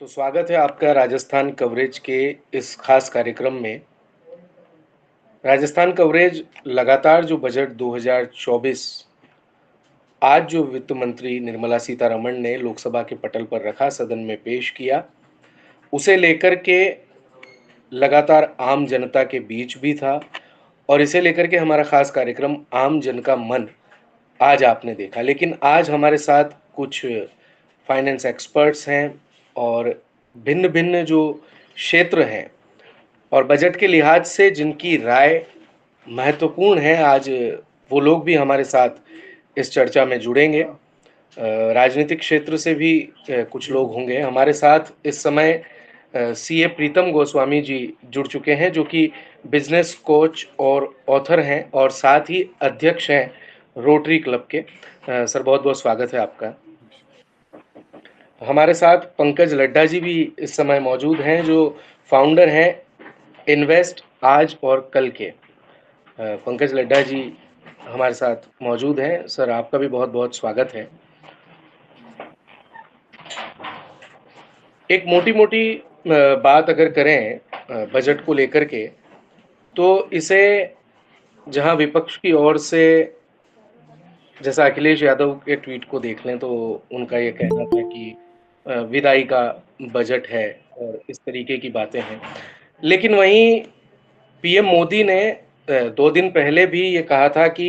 तो स्वागत है आपका राजस्थान कवरेज के इस खास कार्यक्रम में। राजस्थान कवरेज लगातार जो बजट 2024 आज जो वित्त मंत्री निर्मला सीतारमण ने लोकसभा के पटल पर रखा, सदन में पेश किया, उसे लेकर के लगातार आम जनता के बीच भी था और इसे लेकर के हमारा खास कार्यक्रम आम जन का मन आज आपने देखा। लेकिन आज हमारे साथ कुछ फाइनेंस एक्सपर्ट्स हैं और भिन्न-भिन्न जो क्षेत्र हैं और बजट के लिहाज से जिनकी राय महत्वपूर्ण है, आज वो लोग भी हमारे साथ इस चर्चा में जुड़ेंगे। राजनीतिक क्षेत्र से भी कुछ लोग होंगे हमारे साथ इस समय। सीए प्रीतम गोस्वामी जी जुड़ चुके हैं, जो कि बिजनेस कोच और ऑथर हैं और साथ ही अध्यक्ष हैं रोटरी क्लब के। सर, बहुत बहुत स्वागत है आपका। हमारे साथ पंकज लड्ढा जी भी इस समय मौजूद हैं, जो फाउंडर हैं इन्वेस्ट आज और कल के। पंकज लड्ढा जी हमारे साथ मौजूद हैं। सर, आपका भी बहुत बहुत स्वागत है। एक मोटी-मोटी बात अगर करें बजट को लेकर के, तो इसे जहां विपक्ष की ओर से, जैसा अखिलेश यादव के ट्वीट को देख लें तो उनका ये कहना था कि विदाई का बजट है और इस तरीके की बातें हैं। लेकिन वहीं पीएम मोदी ने 2 दिन पहले भी ये कहा था कि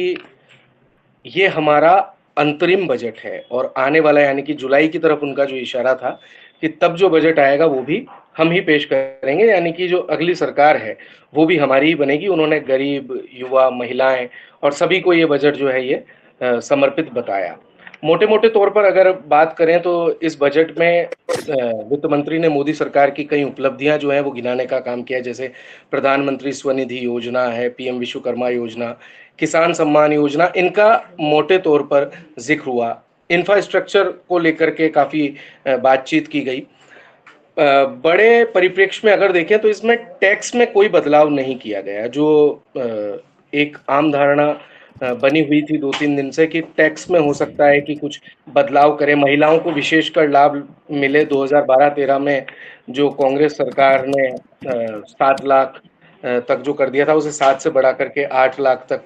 ये हमारा अंतरिम बजट है और आने वाला, यानी कि जुलाई की तरफ उनका जो इशारा था कि तब जो बजट आएगा वो भी हम ही पेश करेंगे, यानी कि जो अगली सरकार है वो भी हमारी ही बनेगी। उन्होंने गरीब, युवा, महिलाएं और सभी को ये बजट जो है ये समर्पित बताया। मोटे-मोटे तौर पर अगर बात करें तो इस बजट में वित्त मंत्री ने मोदी सरकार की कई उपलब्धियां जो है वो गिनाने का काम किया, जैसे प्रधानमंत्री स्वनिधि योजना है, पीएम विश्वकर्मा योजना, किसान सम्मान योजना, इनका मोटे तौर पर जिक्र हुआ। इंफ्रास्ट्रक्चर को लेकर के काफ़ी बातचीत की गई। बड़े परिप्रेक्ष्य में अगर देखें तो इसमें टैक्स में कोई बदलाव नहीं किया गया, जो एक आम धारणा बनी हुई थी 2-3 दिन से कि टैक्स में हो सकता है कि कुछ बदलाव करें, महिलाओं को विशेषकर लाभ मिले। 2012-13 में जो कांग्रेस सरकार ने 7 लाख तक जो कर दिया था, उसे 7 से बढ़ा करके 8 लाख तक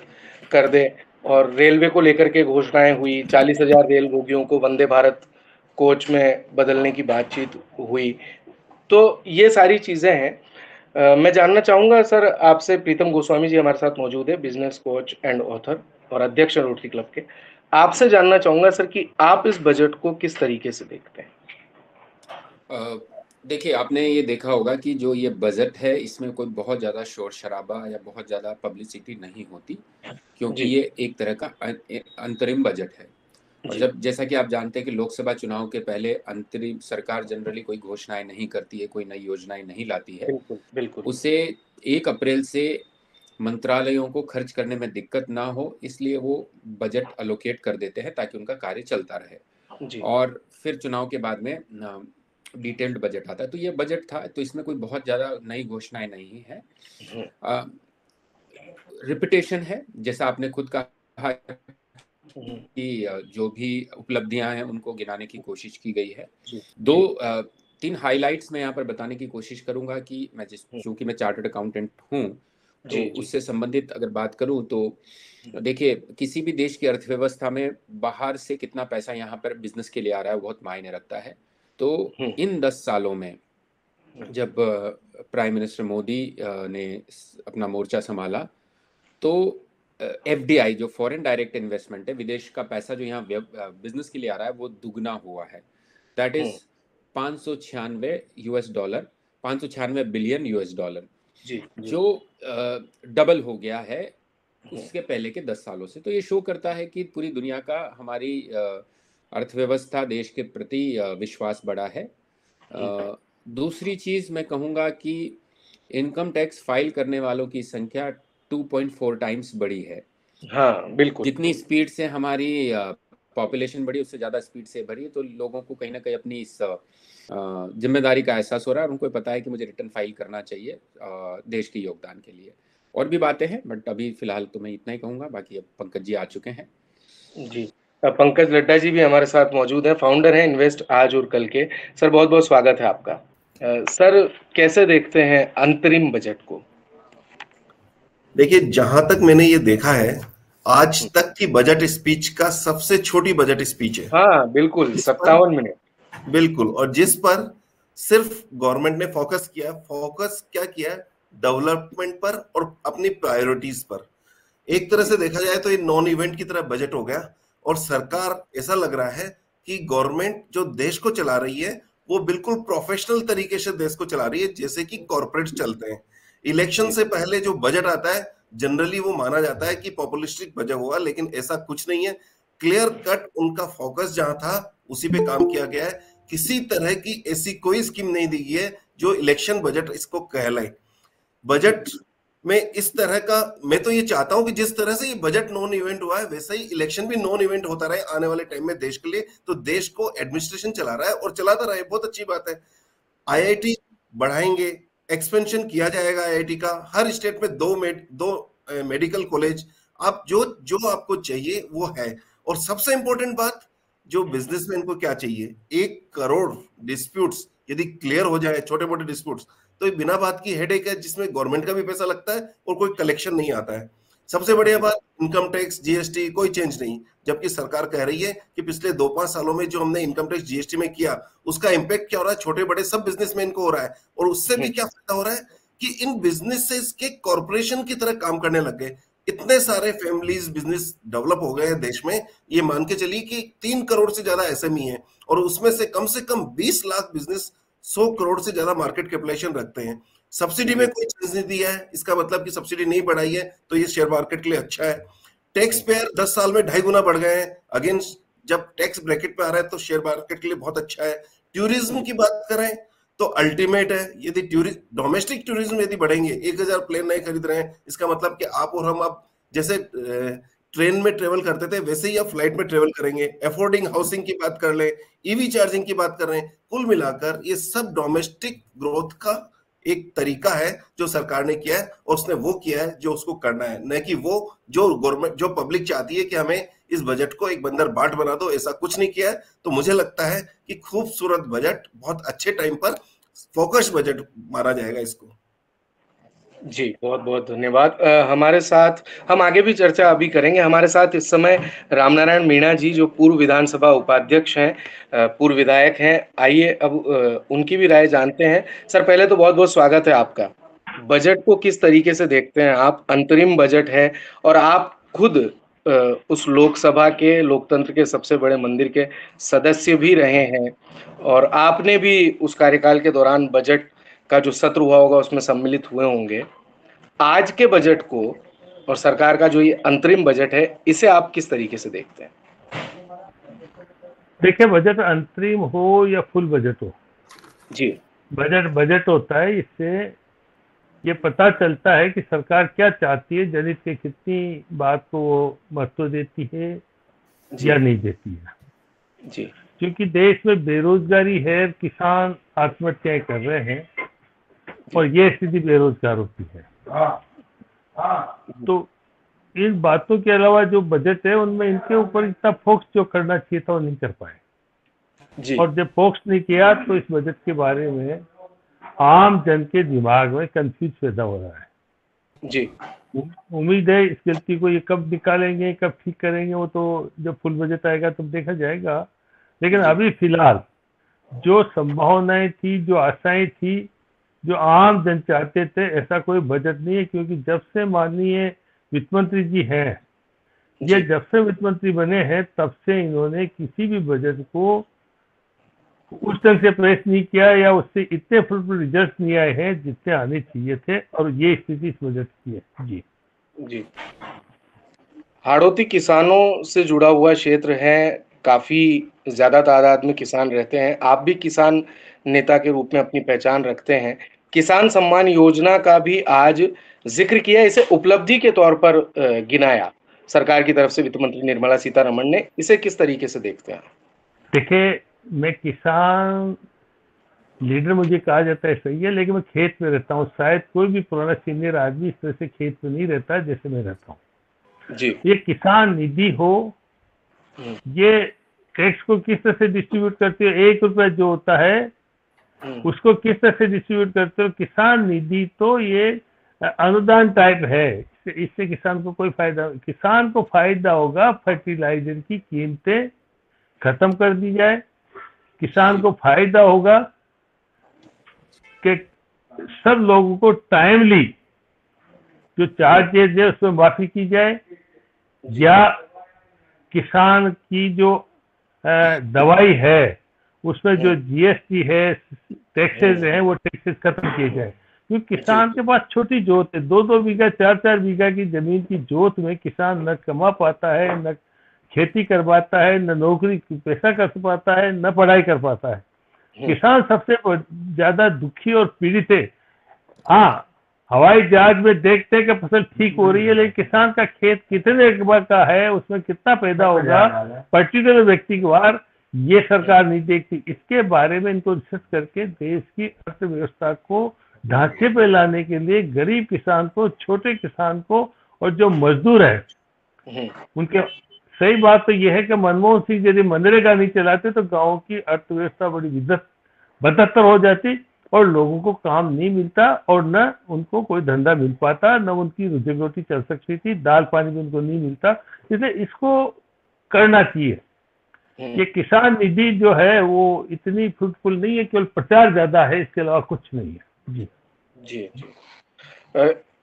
कर दे। और रेलवे को लेकर के घोषणाएं हुई, 40,000 रेल बोगियों को वंदे भारत कोच में बदलने की बातचीत हुई। तो ये सारी चीज़ें हैं। मैं जानना चाहूँगा सर आपसे, प्रीतम गोस्वामी जी हमारे साथ मौजूद है, बिज़नेस कोच एंड ऑथर और अध्यक्ष हैं रोटरी क्लब के। आपसे जानना चाहूँगा सर कि आप इस बजट को किस तरीके से देखते हैं? अ, देखिए, आपने ये देखा होगा कि जो ये बजट है इसमें कोई बहुत ज़्यादा शोर-शराबा या बहुत ज़्यादा पब्लिसिटी नहीं होती, क्योंकि जी, ये एक तरह का अंतरिम बजट है। और जी। जब जैसा कि आप जानते हैं कि लोकसभा चुनाव के पहले अंतरिम सरकार जनरली कोई घोषणाएँ नहीं करती है, कोई नई योजनाएँ नहीं लाती है। बिल्कुल, बिल्कुल। उसे 1 अप्रैल से मंत्रालयों को खर्च करने में दिक्कत ना हो, इसलिए वो बजट एलोकेट कर देते हैं ताकि उनका कार्य चलता रहे। जी। और फिर चुनाव के बाद में डिटेल्ड बजट आता है। तो ये बजट था, तो इसमें कोई बहुत ज़्यादा नई घोषणाएँ नहीं हैं। हुँ, अ, रिपिटेशन है, जैसा आपने खुद कहा हुँ। कि जो भी उपलब्धियाँ हैं, उनको गिनाने की कोशिश की गई है। जी, 2 जी। 3 हाइलाइट्स मैं यहाँ पर बताने की कोशिश करूँगा कि हुँ। चूँकि मैं चार्टर्ड अकाउंटेंट हूँ, तो जी, जी। उससे संबंधित अगर बात करूँ तो देखिए, किसी भी देश की अर्थव्यवस्था में बाहर से कितना पैसा यहाँ पर बिज़नेस के लिए आ रहा है, वो बहुत मायने रखता है। तो हुँ, इन 10 सालों में हुँ। जब प्राइम मिनिस्टर मोदी ने अपना मोर्चा संभाला, तो एफडीआई जो फॉरेन डायरेक्ट इन्वेस्टमेंट है, विदेश का पैसा जो यहाँ बिजनेस के लिए आ रहा है, वो दुगना हुआ है। That hmm. Is 596 US dollar, 596 billion US dollar, जी, जी। जो डबल हो गया है हुँ, उसके पहले के 10 सालों से। तो ये शो करता है कि पूरी दुनिया का हमारी अर्थव्यवस्था, देश के प्रति विश्वास बढ़ा है। हुँ। दूसरी चीज मैं कहूंगा कि इनकम टैक्स फाइल करने वालों की संख्या 2.4 टाइम्स बढ़ी है। हाँ, बिल्कुल। जितनी स्पीड से हमारी पॉपुलेशन बढ़ी, उससे ज़्यादा स्पीड से बढ़ी है। तो लोगों को कहीं ना कहीं अपनी इस जिम्मेदारी का एहसास हो रहा है और उनको पता है कि मुझे रिटर्न फाइल करना चाहिए देश के योगदान के लिए। और भी बातें हैं, बट अभी फिलहाल तो मैं इतना ही कहूँगा। बाकी अब पंकज जी आ चुके हैं। जी। पंकज लड्डा जी भी हमारे साथ मौजूद हैं, फाउंडर हैं इन्वेस्ट आज और कल के। सर बहुत-बहुत स्वागत है आपका। सर कैसे देखते हैं अंतरिम बजट को? देखिए, जहां तक मैंने ये देखा है, आज हुँ। तक की बजट स्पीच का सबसे छोटी बजट स्पीच है। हाँ, बिल्कुल जिस पर 57 मिनट। बिल्कुल, और जिस पर सिर्फ गवर्नमेंट ने फोकस क्या किया, डेवलपमेंट पर और अपनी प्रायोरिटीज पर। एक तरह जी, से देखा जाए तो ये नॉन इवेंट की तरह बजट हो गया, और सरकार, ऐसा लग रहा है कि गवर्नमेंट जो देश को चला रही है वो बिल्कुल प्रोफेशनल तरीके से देश को चला रही है, जैसे कि कॉर्पोरेट चलते हैं। इलेक्शन जी, से पहले जो बजट आता है, जनरली वो माना जाता है कि पॉपुलिस्टिक बजट होगा, लेकिन ऐसा कुछ नहीं है। क्लियर कट उनका फोकस जहां था उसी पे काम किया गया है। किसी तरह की ऐसी कोई स्कीम नहीं दी गई है जो इलेक्शन बजट इसको कहलाए। बजट में इस तरह का, मैं तो ये चाहता हूं कि जिस तरह से ये बजट नॉन इवेंट हुआ है, वैसा ही इलेक्शन भी नॉन इवेंट होता रहे आने वाले टाइम में देश के लिए। तो देश को एडमिनिस्ट्रेशन चला रहा है और चलाता रहे, बहुत अच्छी बात है। आईआईटी बढ़ाएंगे, एक्सपेंशन किया जाएगा आईआईटी का। हर स्टेट में दो मेडिकल कॉलेज। आप जो जो आपको चाहिए वो है। और सबसे इंपॉर्टेंट बात, जो बिजनेसमैन को क्या चाहिए, 1 करोड़ डिस्प्यूट्स यदि क्लियर हो जाए, छोटे मोटे डिस्प्यूट्स, तो ये बिना बात की हेडेक है, जिसमें गवर्नमेंट का भी पैसा लगता है और कोई कलेक्शन नहीं आता है। सबसे बढ़िया जी, बात, इनकम टैक्स जीएसटी कोई चेंज नहीं। जबकि सरकार कह रही है कि पिछले 2-5 सालों में जो हमने इनकम टैक्स जीएसटी में किया, उसका इंपैक्ट क्या हो रहा है, छोटे बड़े सब बिजनेसमैन को हो रहा है। और उससे भी हुँ, क्या फायदा हो रहा है कि इन बिजनेसेस के कॉरपोरेशन की तरह काम करने लग गए। इतने सारे फैमिलीज बिजनेस डेवलप हो गए हैं देश में। ये मान के चलिए कि 3 करोड़ से ज्यादा एसएमई है, और उसमें से कम 20 लाख बिजनेस 100 करोड़ से ज्यादा मार्केट कैपिटलाइजेशन रखते हैं। सब्सिडी में जी, कोई चीज नहीं दिया है, इसका मतलब कि सब्सिडी नहीं बढ़ाई है, तो ये शेयर मार्केट के लिए अच्छा है। टैक्स हुँ, पेयर 10 साल में 2.5 गुना बढ़ गए हैं। अगेन, जब टैक्स ब्रैकेट पे आ रहा है तो शेयर मार्केट के लिए बहुत अच्छा है। टूरिज्म जी, की बात करें तो अल्टीमेट है। यदि डोमेस्टिक टूरिज्म यदि बढ़ेंगे, 1,000 प्लेन नहीं खरीद रहे हैं, इसका मतलब कि आप और हम अब जैसे ट्रेन में ट्रेवल करते थे, वैसे ही आप फ्लाइट में ट्रेवल करेंगे। अफोर्डिंग हाउसिंग की बात कर ले, ईवी चार्जिंग की बात कर रहे हैं, कुल मिलाकर ये सब डोमेस्टिक ग्रोथ का एक तरीका है जो सरकार ने किया है। और उसने वो किया है जो उसको करना है, न कि वो जो गवर्नमेंट, जो पब्लिक चाहती है कि हमें इस बजट को एक बंदर बाट बना दो, ऐसा कुछ नहीं किया है। तो मुझे लगता है कि खूबसूरत बजट, बहुत अच्छे टाइम पर फोकस बजट माना जाएगा इसको। जी, बहुत-बहुत धन्यवाद। हमारे साथ हम आगे भी चर्चा अभी करेंगे। हमारे साथ इस समय रामनारायण मीणा जी जो पूर्व विधानसभा उपाध्यक्ष हैं, पूर्व विधायक हैं। आइए अब उनकी भी राय जानते हैं। सर पहले तो बहुत-बहुत स्वागत है आपका। बजट को किस तरीके से देखते हैं आप? अंतरिम बजट है और आप खुद अ, उस लोकसभा के लोकतंत्र के सबसे बड़े मंदिर के सदस्य भी रहे हैं और आपने भी उस कार्यकाल के दौरान बजट का जो सत्र हुआ होगा उसमें सम्मिलित हुए होंगे। आज के बजट को और सरकार का जो ये अंतरिम बजट है, इसे आप किस तरीके से देखते हैं? देखिए, बजट अंतरिम हो या फुल बजट हो, जी, बजट बजट होता है। इससे ये पता चलता है कि सरकार क्या चाहती है, जनहित की कितनी बात को वो महत्व देती है या जी, नहीं देती है। जी, क्योंकि देश में बेरोजगारी है, किसान आत्महत्याएं कर रहे हैं जी, और ये स्थिति बेरोजगारों की है। तो इन बातों के अलावा जो बजट है उनमें इनके ऊपर इतना फोकस जो करना चाहिए था वो नहीं कर पाए। जी, और जब फोकस नहीं किया तो इस बजट के बारे में आम जन के दिमाग में कंफ्यूज पैदा हो रहा है। जी, उम्मीद है इस गलती को ये कब निकालेंगे, कब ठीक करेंगे, वो तो जब फुल बजट आएगा तब देखा जाएगा। लेकिन जी, अभी फिलहाल जो संभावनाएं थी, जो आशाएं थी, जो आम जन चाहते थे, ऐसा कोई बजट नहीं है। क्योंकि जब से माननीय वित्त मंत्री जी हैं, ये जी, जब से वित्त मंत्री बने हैं तब से इन्होंने किसी भी बजट को उस ढंग से प्रेस नहीं किया या उससे इतने फुलफुल रिजल्ट नहीं आए हैं जितने आने चाहिए थे। और ये स्थिति इस बजट की है जी। जी। हाड़ौती किसानों से जुड़ा हुआ क्षेत्र है, काफ़ी ज़्यादा तादाद में किसान रहते हैं। आप भी किसान नेता के रूप में अपनी पहचान रखते हैं। किसान सम्मान योजना का भी आज ज़िक्र किया, इसे उपलब्धि के तौर पर गिनाया, सरकार की तरफ से वित्त मंत्री निर्मला सीतारमण ने। इसे किस तरीके से देखते हैं आप? देखिए, मैं किसान लीडर मुझे कहा जाता है सही है, लेकिन मैं खेत में रहता हूँ। शायद कोई भी पुराना सीनियर आदमी इस तरह से खेत में नहीं रहता जैसे मैं रहता हूँ। जी, ये किसान निधि हो ये टैक्स को किस तरह से डिस्ट्रीब्यूट करते हो, 1 रुपया जो होता है उसको किस तरह से डिस्ट्रीब्यूट करते हो। किसान निधि तो ये अनुदान टाइप है, इससे किसान को कोई फायदा, किसान को फायदा होगा फर्टिलाइजर की कीमतें खत्म कर दी जाए, किसान को फायदा होगा कि सब लोगों को टाइमली जो चार्जेज है उसमें माफी की जाए, या किसान की जो दवाई है उसमें जो जीएसटी है, टैक्सेस हैं, वो टैक्सेस खत्म किए जाए। क्योंकि किसान के पास छोटी जोत है, 2-2 बीघा 4-4 बीघा की जमीन की जोत में किसान न कमा पाता है, न खेती कर पाता है, न नौकरी पैसा कर पाता है, न पढ़ाई कर पाता है। किसान सबसे ज्यादा दुखी और पीड़ित है। हाँ, हवाई जहाज में देखते हैं कि फसल ठीक हो रही है, लेकिन किसान का खेत कितने एकड़ का है, उसमें कितना पैदा होगा पर्टिकुलर व्यक्ति के बार, ये सरकार नहीं देखती। इसके बारे में इनको रिसर्च करके देश की अर्थव्यवस्था को ढांचे पे लाने के लिए गरीब किसान को, छोटे किसान को और जो मजदूर है उनके, सही बात तो यह है कि मनमोहन सिंह यदि मनरेगा नहीं चलाते तो गाँव की अर्थव्यवस्था बड़ी बदतर हो जाती और लोगों को काम नहीं मिलता और न उनको कोई धंधा मिल पाता, न उनकी रोजी रोटी चल सकती थी, दाल पानी भी उनको नहीं मिलता। इसलिए इसको करना चाहिए। ये किसान निधि जो है वो इतनी फ्रूटफुल नहीं है, केवल प्रचार ज्यादा है, इसके अलावा कुछ नहीं है। जी जी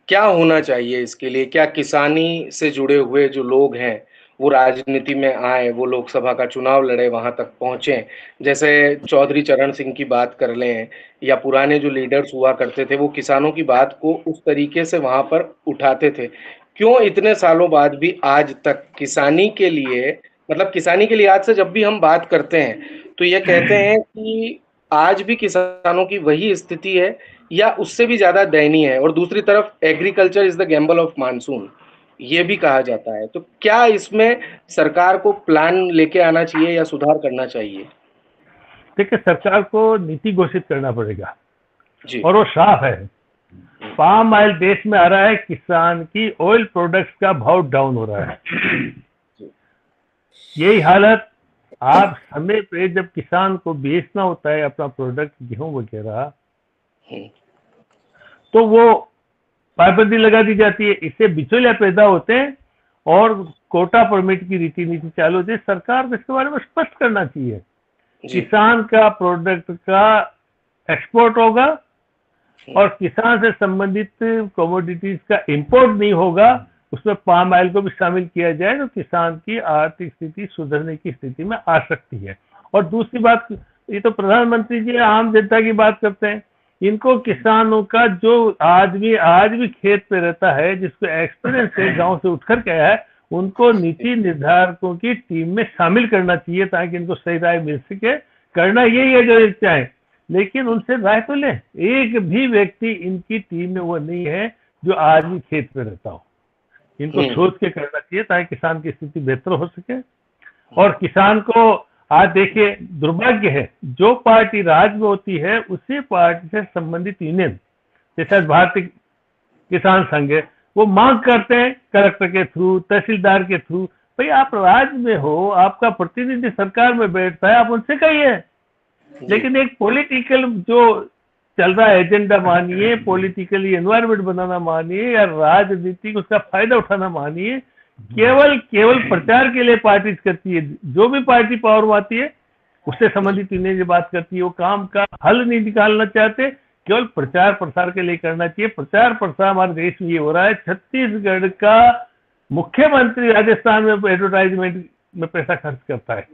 क्या होना चाहिए इसके लिए? क्या किसानी से जुड़े हुए जो लोग हैं वो राजनीति में आए, वो लोकसभा का चुनाव लड़े, वहां तक पहुंचे? जैसे चौधरी चरण सिंह की बात कर लें या पुराने जो लीडर्स हुआ करते थे, वो किसानों की बात को उस तरीके से वहां पर उठाते थे। क्यों इतने सालों बाद भी आज तक किसानी के लिए, मतलब किसानी के लिए आज से जब भी हम बात करते हैं तो ये कहते हैं कि आज भी किसानों की वही स्थिति है या उससे भी ज्यादा दयनीय है, और दूसरी तरफ agriculture is the Gamble of monsoon ये भी कहा जाता है। तो क्या इसमें सरकार को प्लान लेके आना चाहिए या सुधार करना चाहिए? देखिए, सरकार को नीति घोषित करना पड़ेगा जी। और वो साफ है। पाम ऑयल देश में आ रहा है, किसान की ऑयल प्रोडक्ट्स का भाव डाउन हो रहा है। यही हालत आप समय पे जब किसान को बेचना होता है अपना प्रोडक्ट, गेहूं वगैरह, तो वो पाबंदी लगा दी जाती है, इससे बिचौलिया पैदा होते हैं और कोटा परमिट की रीति नीति चालू होती है। सरकार को इसके बारे में स्पष्ट करना चाहिए। किसान का प्रोडक्ट का एक्सपोर्ट होगा और किसान से संबंधित कमोडिटीज का इंपोर्ट नहीं होगा, उसमें पाम ऑयल को भी शामिल किया जाए तो किसान की आर्थिक स्थिति सुधरने की स्थिति में आ सकती है। और दूसरी बात, ये तो प्रधानमंत्री जी आम जनता की बात करते हैं, इनको किसानों का जो आदमी आज भी खेत पे रहता है, जिसको एक्सपीरियंस है, गांव से उठकर के आया है, उनको नीति निर्धारकों की टीम में शामिल करना चाहिए ताकि इनको सही राय मिल सके। करना यही है जो चाहे, लेकिन उनसे राय तो ले। एक भी व्यक्ति इनकी टीम में वो नहीं है जो आज भी खेत पे रहता हो। इनको सोच के करना चाहिए ताकि किसान की स्थिति बेहतर हो सके। और किसान को आज देखिए, दुर्भाग्य है, जो पार्टी राज में होती है उसी पार्टी से संबंधित यूनियन, जैसे भारतीय किसान संघ है, वो मांग करते हैं कलेक्टर के थ्रू, तहसीलदार के थ्रू, भाई आप राज में हो, आपका प्रतिनिधि सरकार में बैठता है, आप उनसे कहिए। लेकिन एक पॉलिटिकल जो चल रहा है एजेंडा मानिए, पॉलिटिकली एनवायरमेंट बनाना मानिए या राजनीतिक उसका फायदा उठाना मानिए, केवल प्रचार के लिए पार्टी करती है। जो भी पार्टी पावर में आती है उससे संबंधित यूनियन जो बात करती है, वो काम का हल नहीं निकालना चाहते, केवल प्रचार प्रसार के लिए करना चाहिए। प्रचार प्रसार हमारे देश में ये हो रहा है। छत्तीसगढ़ का मुख्यमंत्री राजस्थान में एडवर्टाइजमेंट में पैसा खर्च करता है,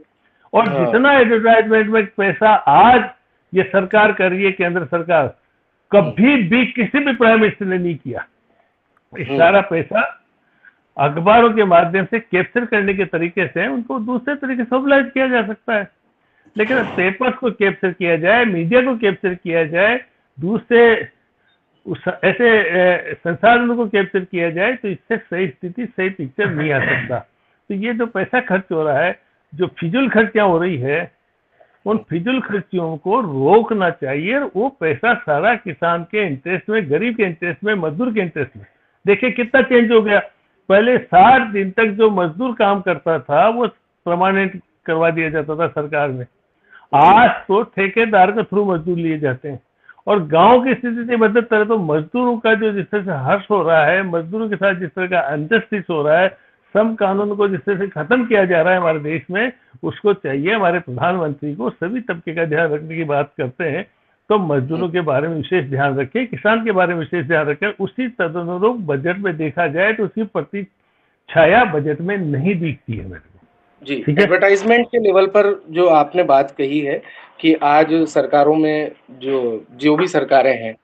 और जितना एडवर्टाइजमेंट में पैसा आज ये सरकार कर रही है, केंद्र सरकार, कभी भी किसी भी प्राइम मिनिस्टर ने नहीं किया। इस सारा पैसा अखबारों के माध्यम से कैप्चर करने के तरीके से उनको दूसरे तरीके से मोबिलाइज किया जा सकता है, लेकिन पेपर्स को कैप्चर किया जाए, मीडिया को कैप्चर किया जाए, दूसरे ऐसे संसाधनों को कैप्चर किया जाए, तो इससे सही स्थिति, सही पिक्चर नहीं आ सकता। तो ये जो पैसा खर्च हो रहा है, जो फिजूल खर्चियां हो रही है, उन फिजूल खर्चियों को रोकना चाहिए। वो पैसा सारा किसान के इंटरेस्ट में, गरीब के इंटरेस्ट में, मजदूर के इंटरेस्ट में। देखिए कितना चेंज हो गया। पहले 60 दिन तक जो मजदूर काम करता था वो परमानेंट करवा दिया जाता था सरकार में। आज तो ठेकेदार के थ्रू मजदूर लिए जाते हैं। और गांव की स्थिति से मदद करे तो मजदूरों का जो जिस तरह से हर्ष हो रहा है, मजदूरों के साथ जिस तरह का अनजस्टिस हो रहा है, श्रम कानून को जिस तरह से खत्म किया जा रहा है हमारे देश में, उसको चाहिए हमारे प्रधानमंत्री को सभी तबके का ध्यान रखने की बात करते हैं तो मजदूरों के बारे में विशेष ध्यान रखें, किसान के बारे में विशेष ध्यान रखें। उसी तदनुरूप बजट में देखा जाए तो उसकी प्रति छाया बजट में नहीं दिखती है मेरे को। जी, एडवर्टाइजमेंट के लेवल पर जो आपने बात कही है कि आज सरकारों में जो भी सरकारें हैं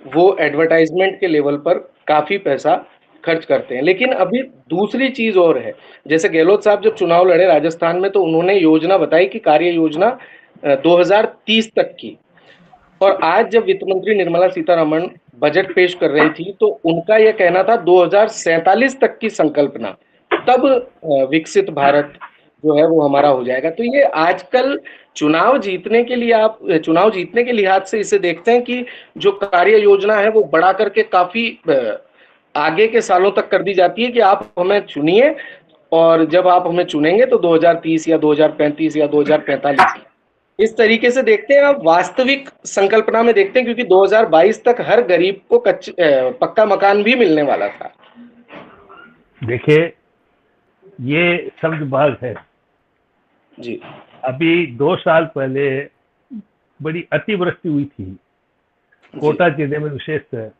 वो एडवर्टाइजमेंट के लेवल पर काफी पैसा खर्च करते हैं, लेकिन अभी दूसरी चीज और है। जैसे गहलोत साहब जब चुनाव लड़े राजस्थान में तो उन्होंने योजना बताई कि कार्य योजना 2030 तक की, और आज जब वित्त मंत्री निर्मला सीतारमण बजट पेश कर रही थी तो उनका यह कहना था 2047 तक की संकल्पना, तब विकसित भारत जो है वो हमारा हो जाएगा। तो ये आजकल चुनाव जीतने के लिहाज से इसे देखते हैं कि जो कार्य योजना है वो बढ़ा करके काफी आगे के सालों तक कर दी जाती है कि आप हमें चुनिए, और जब आप हमें चुनेंगे तो 2030 या 2035 या 2045 इस तरीके से देखते हैं। आप वास्तविक संकल्पना में देखते हैं क्योंकि 2022 तक हर गरीब को पक्का मकान भी मिलने वाला था। देखिए, ये शब्द भाग है जी। अभी 2 साल पहले बड़ी अतिवृष्टि हुई थी कोटा जिले में विशेषतः,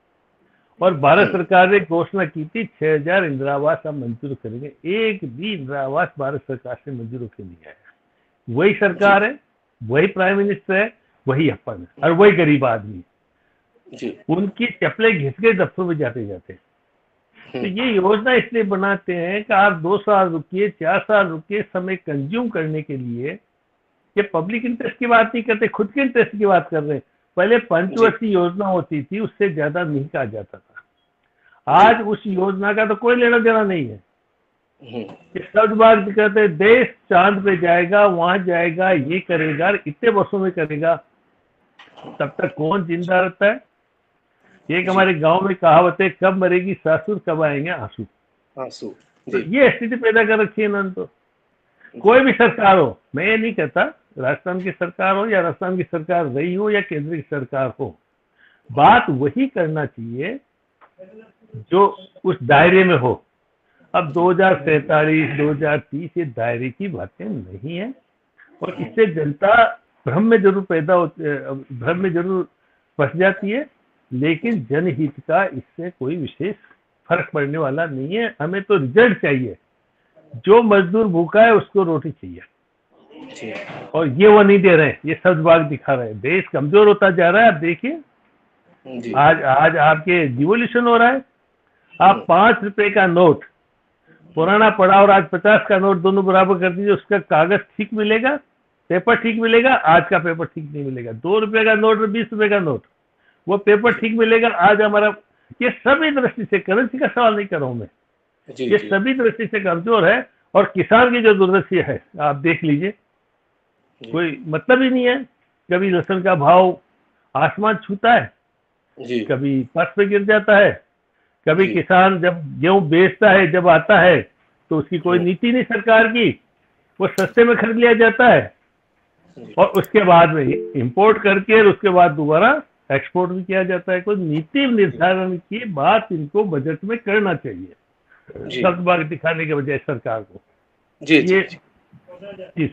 और भारत सरकार ने घोषणा की थी 6000 इंदिरा आवास हम मंजूर करेंगे। एक भी इंदिरा आवास भारत सरकार से मंजूर होकर नहीं आया। वही सरकार है, वही प्राइम मिनिस्टर है, वही अपन है और वही गरीब आदमी जी। उनकी चप्पलें घिस के दफ्तर में जाते जाते। तो ये योजना इसलिए बनाते हैं कि आप 2 साल रुकिए, 4 साल रुकिए, समय कंज्यूम करने के लिए। ये पब्लिक इंटरेस्ट की बात नहीं करते, खुद के इंटरेस्ट की बात कर रहे हैं। पहले पंचवर्षीय योजना होती थी, उससे ज्यादा नहीं कहा जाता था। आज उस योजना का तो कोई लेना देना नहीं है। ये सब बात कहते हैं देश चांद पे जाएगा, वहां जाएगा, ये करेगा, इतने वर्षों में करेगा। तब तक कौन जिंदा रहता है? एक हमारे गांव में कहावत है, कब मरेगी सासुर कब आएंगे आंसू। तो ये स्थिति पैदा कर रखी है इन्होंने। तो कोई भी सरकार हो, मैं ये नहीं कहता राजस्थान की सरकार हो या राजस्थान की सरकार रही हो या केंद्र की सरकार हो, बात वही करना चाहिए जो उस दायरे में हो। अब 2047, 2030 ये दायरे की बातें नहीं है, और इससे जनता भ्रम में जरूर फंस जाती है, लेकिन जनहित का इससे कोई विशेष फर्क पड़ने वाला नहीं है। हमें तो रिजल्ट चाहिए। जो मजदूर भूखा है उसको रोटी चाहिए, और ये वो नहीं दे रहे हैं। ये सब भाग दिखा रहे हैं। देश कमजोर होता जा रहा है। आप देखिए आज आपके डिवोल्यूशन हो रहा है। आप 5 रुपए का नोट पुराना पड़ा और आज 50 का नोट दोनों बराबर कर दीजिए, उसका कागज ठीक मिलेगा, पेपर ठीक मिलेगा। आज का पेपर ठीक नहीं मिलेगा। 2 रुपए का नोट और 20 रुपए का नोट, वो पेपर ठीक मिलेगा। आज हमारा ये सभी दृष्टि से, करेंसी का सवाल नहीं कर रहा हूं मैं, ये सभी दृष्टि से कमजोर है। और किसान की जो दुर्दशा है आप देख लीजिए, कोई मतलब ही नहीं है। कभी लहसुन का भाव आसमान छूता है, कभी पथ पे गिर जाता है, कभी किसान जब गेहूं बेचता है, जब आता है तो उसकी कोई नीति नहीं सरकार की, वो सस्ते में खरीद लिया जाता है, और उसके बाद में इंपोर्ट करके उसके बाद दोबारा एक्सपोर्ट भी किया जाता है। कोई नीति निर्धारण की बात इनको बजट में करना चाहिए, सब बात दिखाने के बजाय सरकार को। जी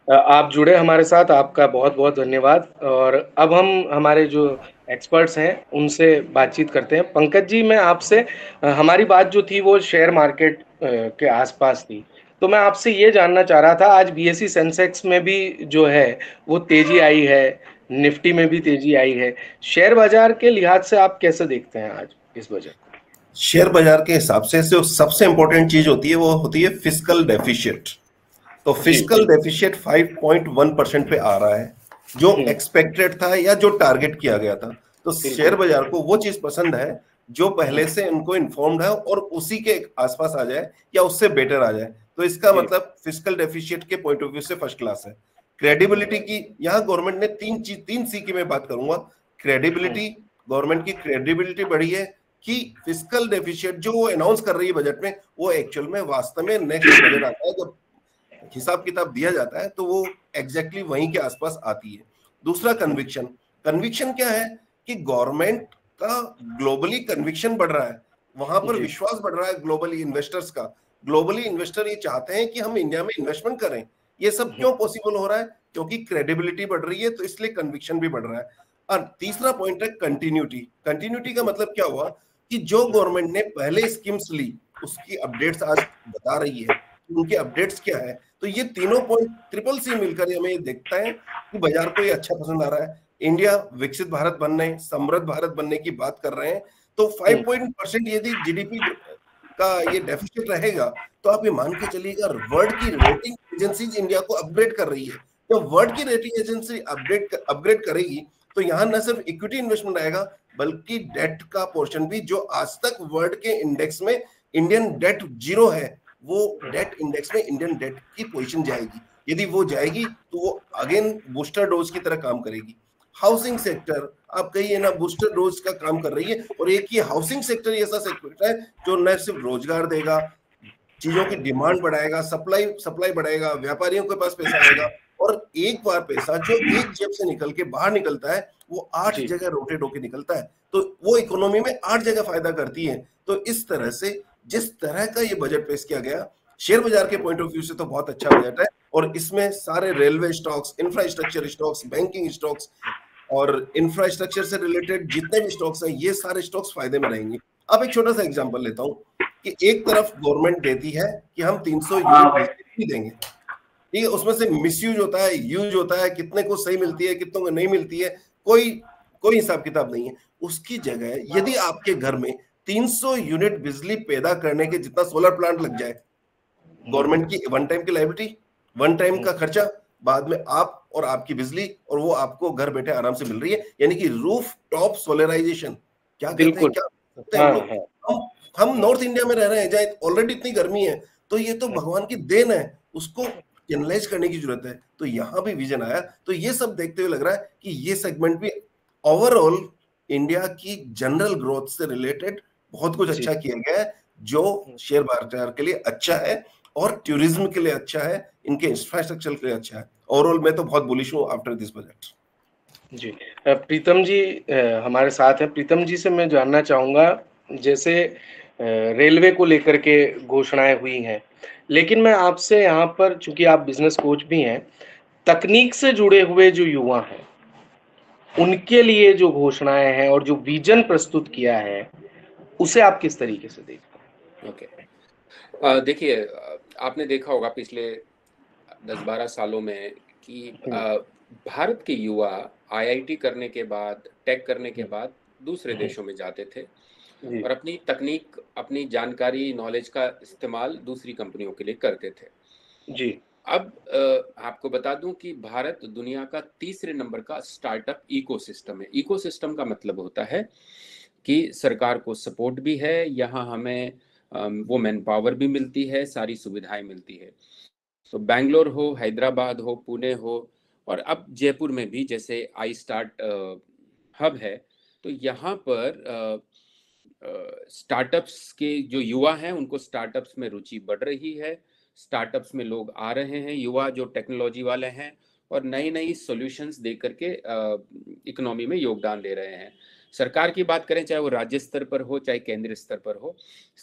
आप जुड़े हमारे साथ, आपका बहुत बहुत धन्यवाद। और अब हम हमारे जो एक्सपर्ट्स हैं उनसे बातचीत करते हैं। पंकज जी, मैं आपसे, हमारी बात जो थी वो शेयर मार्केट के आसपास थी, तो मैं आपसे ये जानना चाह रहा था, आज बीएसई सेंसेक्स में भी जो है वो तेजी आई है, निफ्टी में भी तेजी आई है। शेयर बाजार के लिहाज से आप कैसे देखते हैं आज इस बजट? शेयर बाजार के हिसाब से जो सबसे इंपॉर्टेंट चीज होती है वो होती है फिस्कल डेफिशिएट। तो फिस्कल डेफिशिएट 5.1% पे आ रहा है, जो एक्सपेक्टेड था या जो टारगेट किया गया था। तो शेयर बाजार को वो चीज पसंद है जो पहले से उनको इन्फॉर्म्ड है और उसी के आसपास आ जाए या उससे बेटर आ जाए। तो इसका मतलब फिस्कल डेफिशिएट के पॉइंट ऑफ व्यू से फर्स्ट क्लास है। क्रेडिबिलिटी की यहाँ गवर्नमेंट ने 3 सी की मैं बात करूंगा। क्रेडिबिलिटी, गवर्नमेंट की क्रेडिबिलिटी बढ़ी है कि फिस्कल डेफिशिएट जो वो अनाउंस कर रही है बजट में, वो एक्चुअल में वास्तव में नेक्स्ट बजट आता है जब हिसाब किताब दिया जाता है तो वो एग्जैक्टली वहीं के आसपास आती है। दूसरा कन्विक्शन, कन्विक्शन क्या है कि गवर्नमेंट का ग्लोबली कन्विक्शन बढ़ रहा है, वहां पर विश्वास बढ़ रहा है ग्लोबली इन्वेस्टर्स का। ग्लोबली इन्वेस्टर ये चाहते हैं कि हम इंडिया में इन्वेस्टमेंट करें। ये सब क्यों पॉसिबल हो रहा है? क्योंकि क्रेडिबिलिटी बढ़ रही है, तो इसलिए कन्विक्शन भी बढ़ रहा है। और तीसरा पॉइंट है कंटिन्यूटी। कंटिन्यूटी का मतलब क्या हुआ कि जो गवर्नमेंट ने पहले स्कीम्स ली उसकी अपडेट्स आज बता रही है, उनके अपडेट्स क्या है। तो ये तीनों पॉइंट ट्रिपल सी मिलकर हमें ये देखता है कि बाजार को ये अच्छा पसंद आ रहा है। इंडिया विकसित भारत बनने, समृद्ध भारत बनने की बात कर रहे हैं, तो 5% यदि जीडीपी का ये डेफिसिट रहेगा तो आप ये मान के चलिएगा वर्ल्ड की रेटिंग एजेंसीज इंडिया को अपग्रेड कर रही है। तो वर्ल्ड की रेटिंग एजेंसी अपग्रेड करेगी तो यहाँ न सिर्फ इक्विटी इन्वेस्टमेंट आएगा बल्कि डेट का पोर्शन भी, जो आज तक वर्ल्ड के इंडेक्स में इंडियन डेट 0 है, वो डेट इंडेक्स में इंडियन डेट की पोजीशन जाएगी। यदि वो जाएगी तो वो अगेन बूस्टर डोज की तरह काम करेगी। हाउसिंग सेक्टर आप कहिए ना बूस्टर डोज का काम कर रही है, और एक ये हाउसिंग सेक्टर ऐसा सेक्टर है जो न सिर्फ रोजगार देगा, चीजों की डिमांड बढ़ाएगा, सप्लाई बढ़ाएगा, व्यापारियों के पास पैसा आएगा, और एक बार पैसा जो एक जेब से निकल के बाहर निकलता है वो 8 जगह रोटेट होके निकलता है, तो वो इकोनॉमी में 8 जगह फायदा करती है। तो इस तरह से जिस तरह का ये बजट पेश किया गया, शेयर बाजार के पॉइंट ऑफ व्यू से तो बहुत अच्छा बजट है, और इसमें सारे railway stocks, infrastructure stocks, banking stocks और इंफ्रास्ट्रक्चर से रिलेटेड जितने भी स्टॉक्स हैं, ये सारे स्टॉक्स फायदे में रहेंगे। अब एक छोटा सा एग्जांपल लेता हूं कि एक तरफ गवर्नमेंट देती है कि हम 300 यूनिट बिजली देंगे, ठीक है, उसमें से मिसयूज होता है, यूज होता है, कितने को सही मिलती है, कितनों को नहीं मिलती है, कोई हिसाब किताब नहीं है। उसकी जगह यदि आपके घर में 300 यूनिट बिजली पैदा करने के जितना सोलर प्लांट लग जाए, गवर्नमेंट की वन टाइम की लायबिलिटी, वन टाइम का खर्चा, बाद में आप और आपकी बिजली, और वो आपको घर बैठे आराम से मिल रही है, यानी कि रूफ टॉप सोलराइजेशन। क्या कहते हैं, क्या कहते हैं हम लोग, हम नॉर्थ इंडिया में रह रहे हैं जहाँ ऑलरेडी इतनी गर्मी है, तो ये तो भगवान की देन है, उसको चैनलाइज करने की जरूरत है। तो यहाँ भी विजन आया, तो ये सब देखते हुए लग रहा है कि ये सेगमेंट भी ओवरऑल इंडिया की जनरल ग्रोथ से रिलेटेड बहुत कुछ अच्छा किया गया है, जो शेयर बाजार के लिए अच्छा है और टूरिज्म के लिए अच्छा है, इनके इंफ्रास्ट्रक्चर के लिए अच्छा है। ओवरऑल मैं तो बहुत बुलिश हूँ आफ्टर दिस बजट। जी, प्रीतम जी हमारे साथ हैं। प्रीतम जी से मैं जानना चाहूंगा, जैसे रेलवे को लेकर के घोषणाएं हुई हैं, लेकिन मैं आपसे यहाँ पर, चूंकि आप बिजनेस कोच भी हैं, तकनीक से जुड़े हुए जो युवा हैं उनके लिए जो घोषणाएं हैं और जो विजन प्रस्तुत किया है, उसे आप किस तरीके से देखते हैं? ओके, देखिए, आपने देखा होगा पिछले 10-12 सालों में कि भारत के युवा आईआईटी करने के बाद, टेक करने के बाद दूसरे देशों में जाते थे और अपनी तकनीक, अपनी जानकारी, नॉलेज का इस्तेमाल दूसरी कंपनियों के लिए करते थे। जी। अब आपको बता दूं कि भारत दुनिया का 3रे नंबर का स्टार्टअप इकोसिस्टम है। इकोसिस्टम का मतलब होता है कि सरकार को सपोर्ट भी है, यहाँ हमें वो मैन पावर भी मिलती है, सारी सुविधाएं मिलती है। तो बैंगलोर हो, हैदराबाद हो, पुणे हो, और अब जयपुर में भी जैसे आई स्टार्ट हब है, तो यहाँ पर स्टार्टअप्स के जो युवा हैं उनको स्टार्टअप्स में रुचि बढ़ रही है। स्टार्टअप्स में लोग आ रहे हैं, युवा जो टेक्नोलॉजी वाले हैं, और नई नई सॉल्यूशंस दे करके इकोनॉमी में योगदान दे रहे हैं। सरकार की बात करें, चाहे वो राज्य स्तर पर हो चाहे केंद्रीय स्तर पर हो,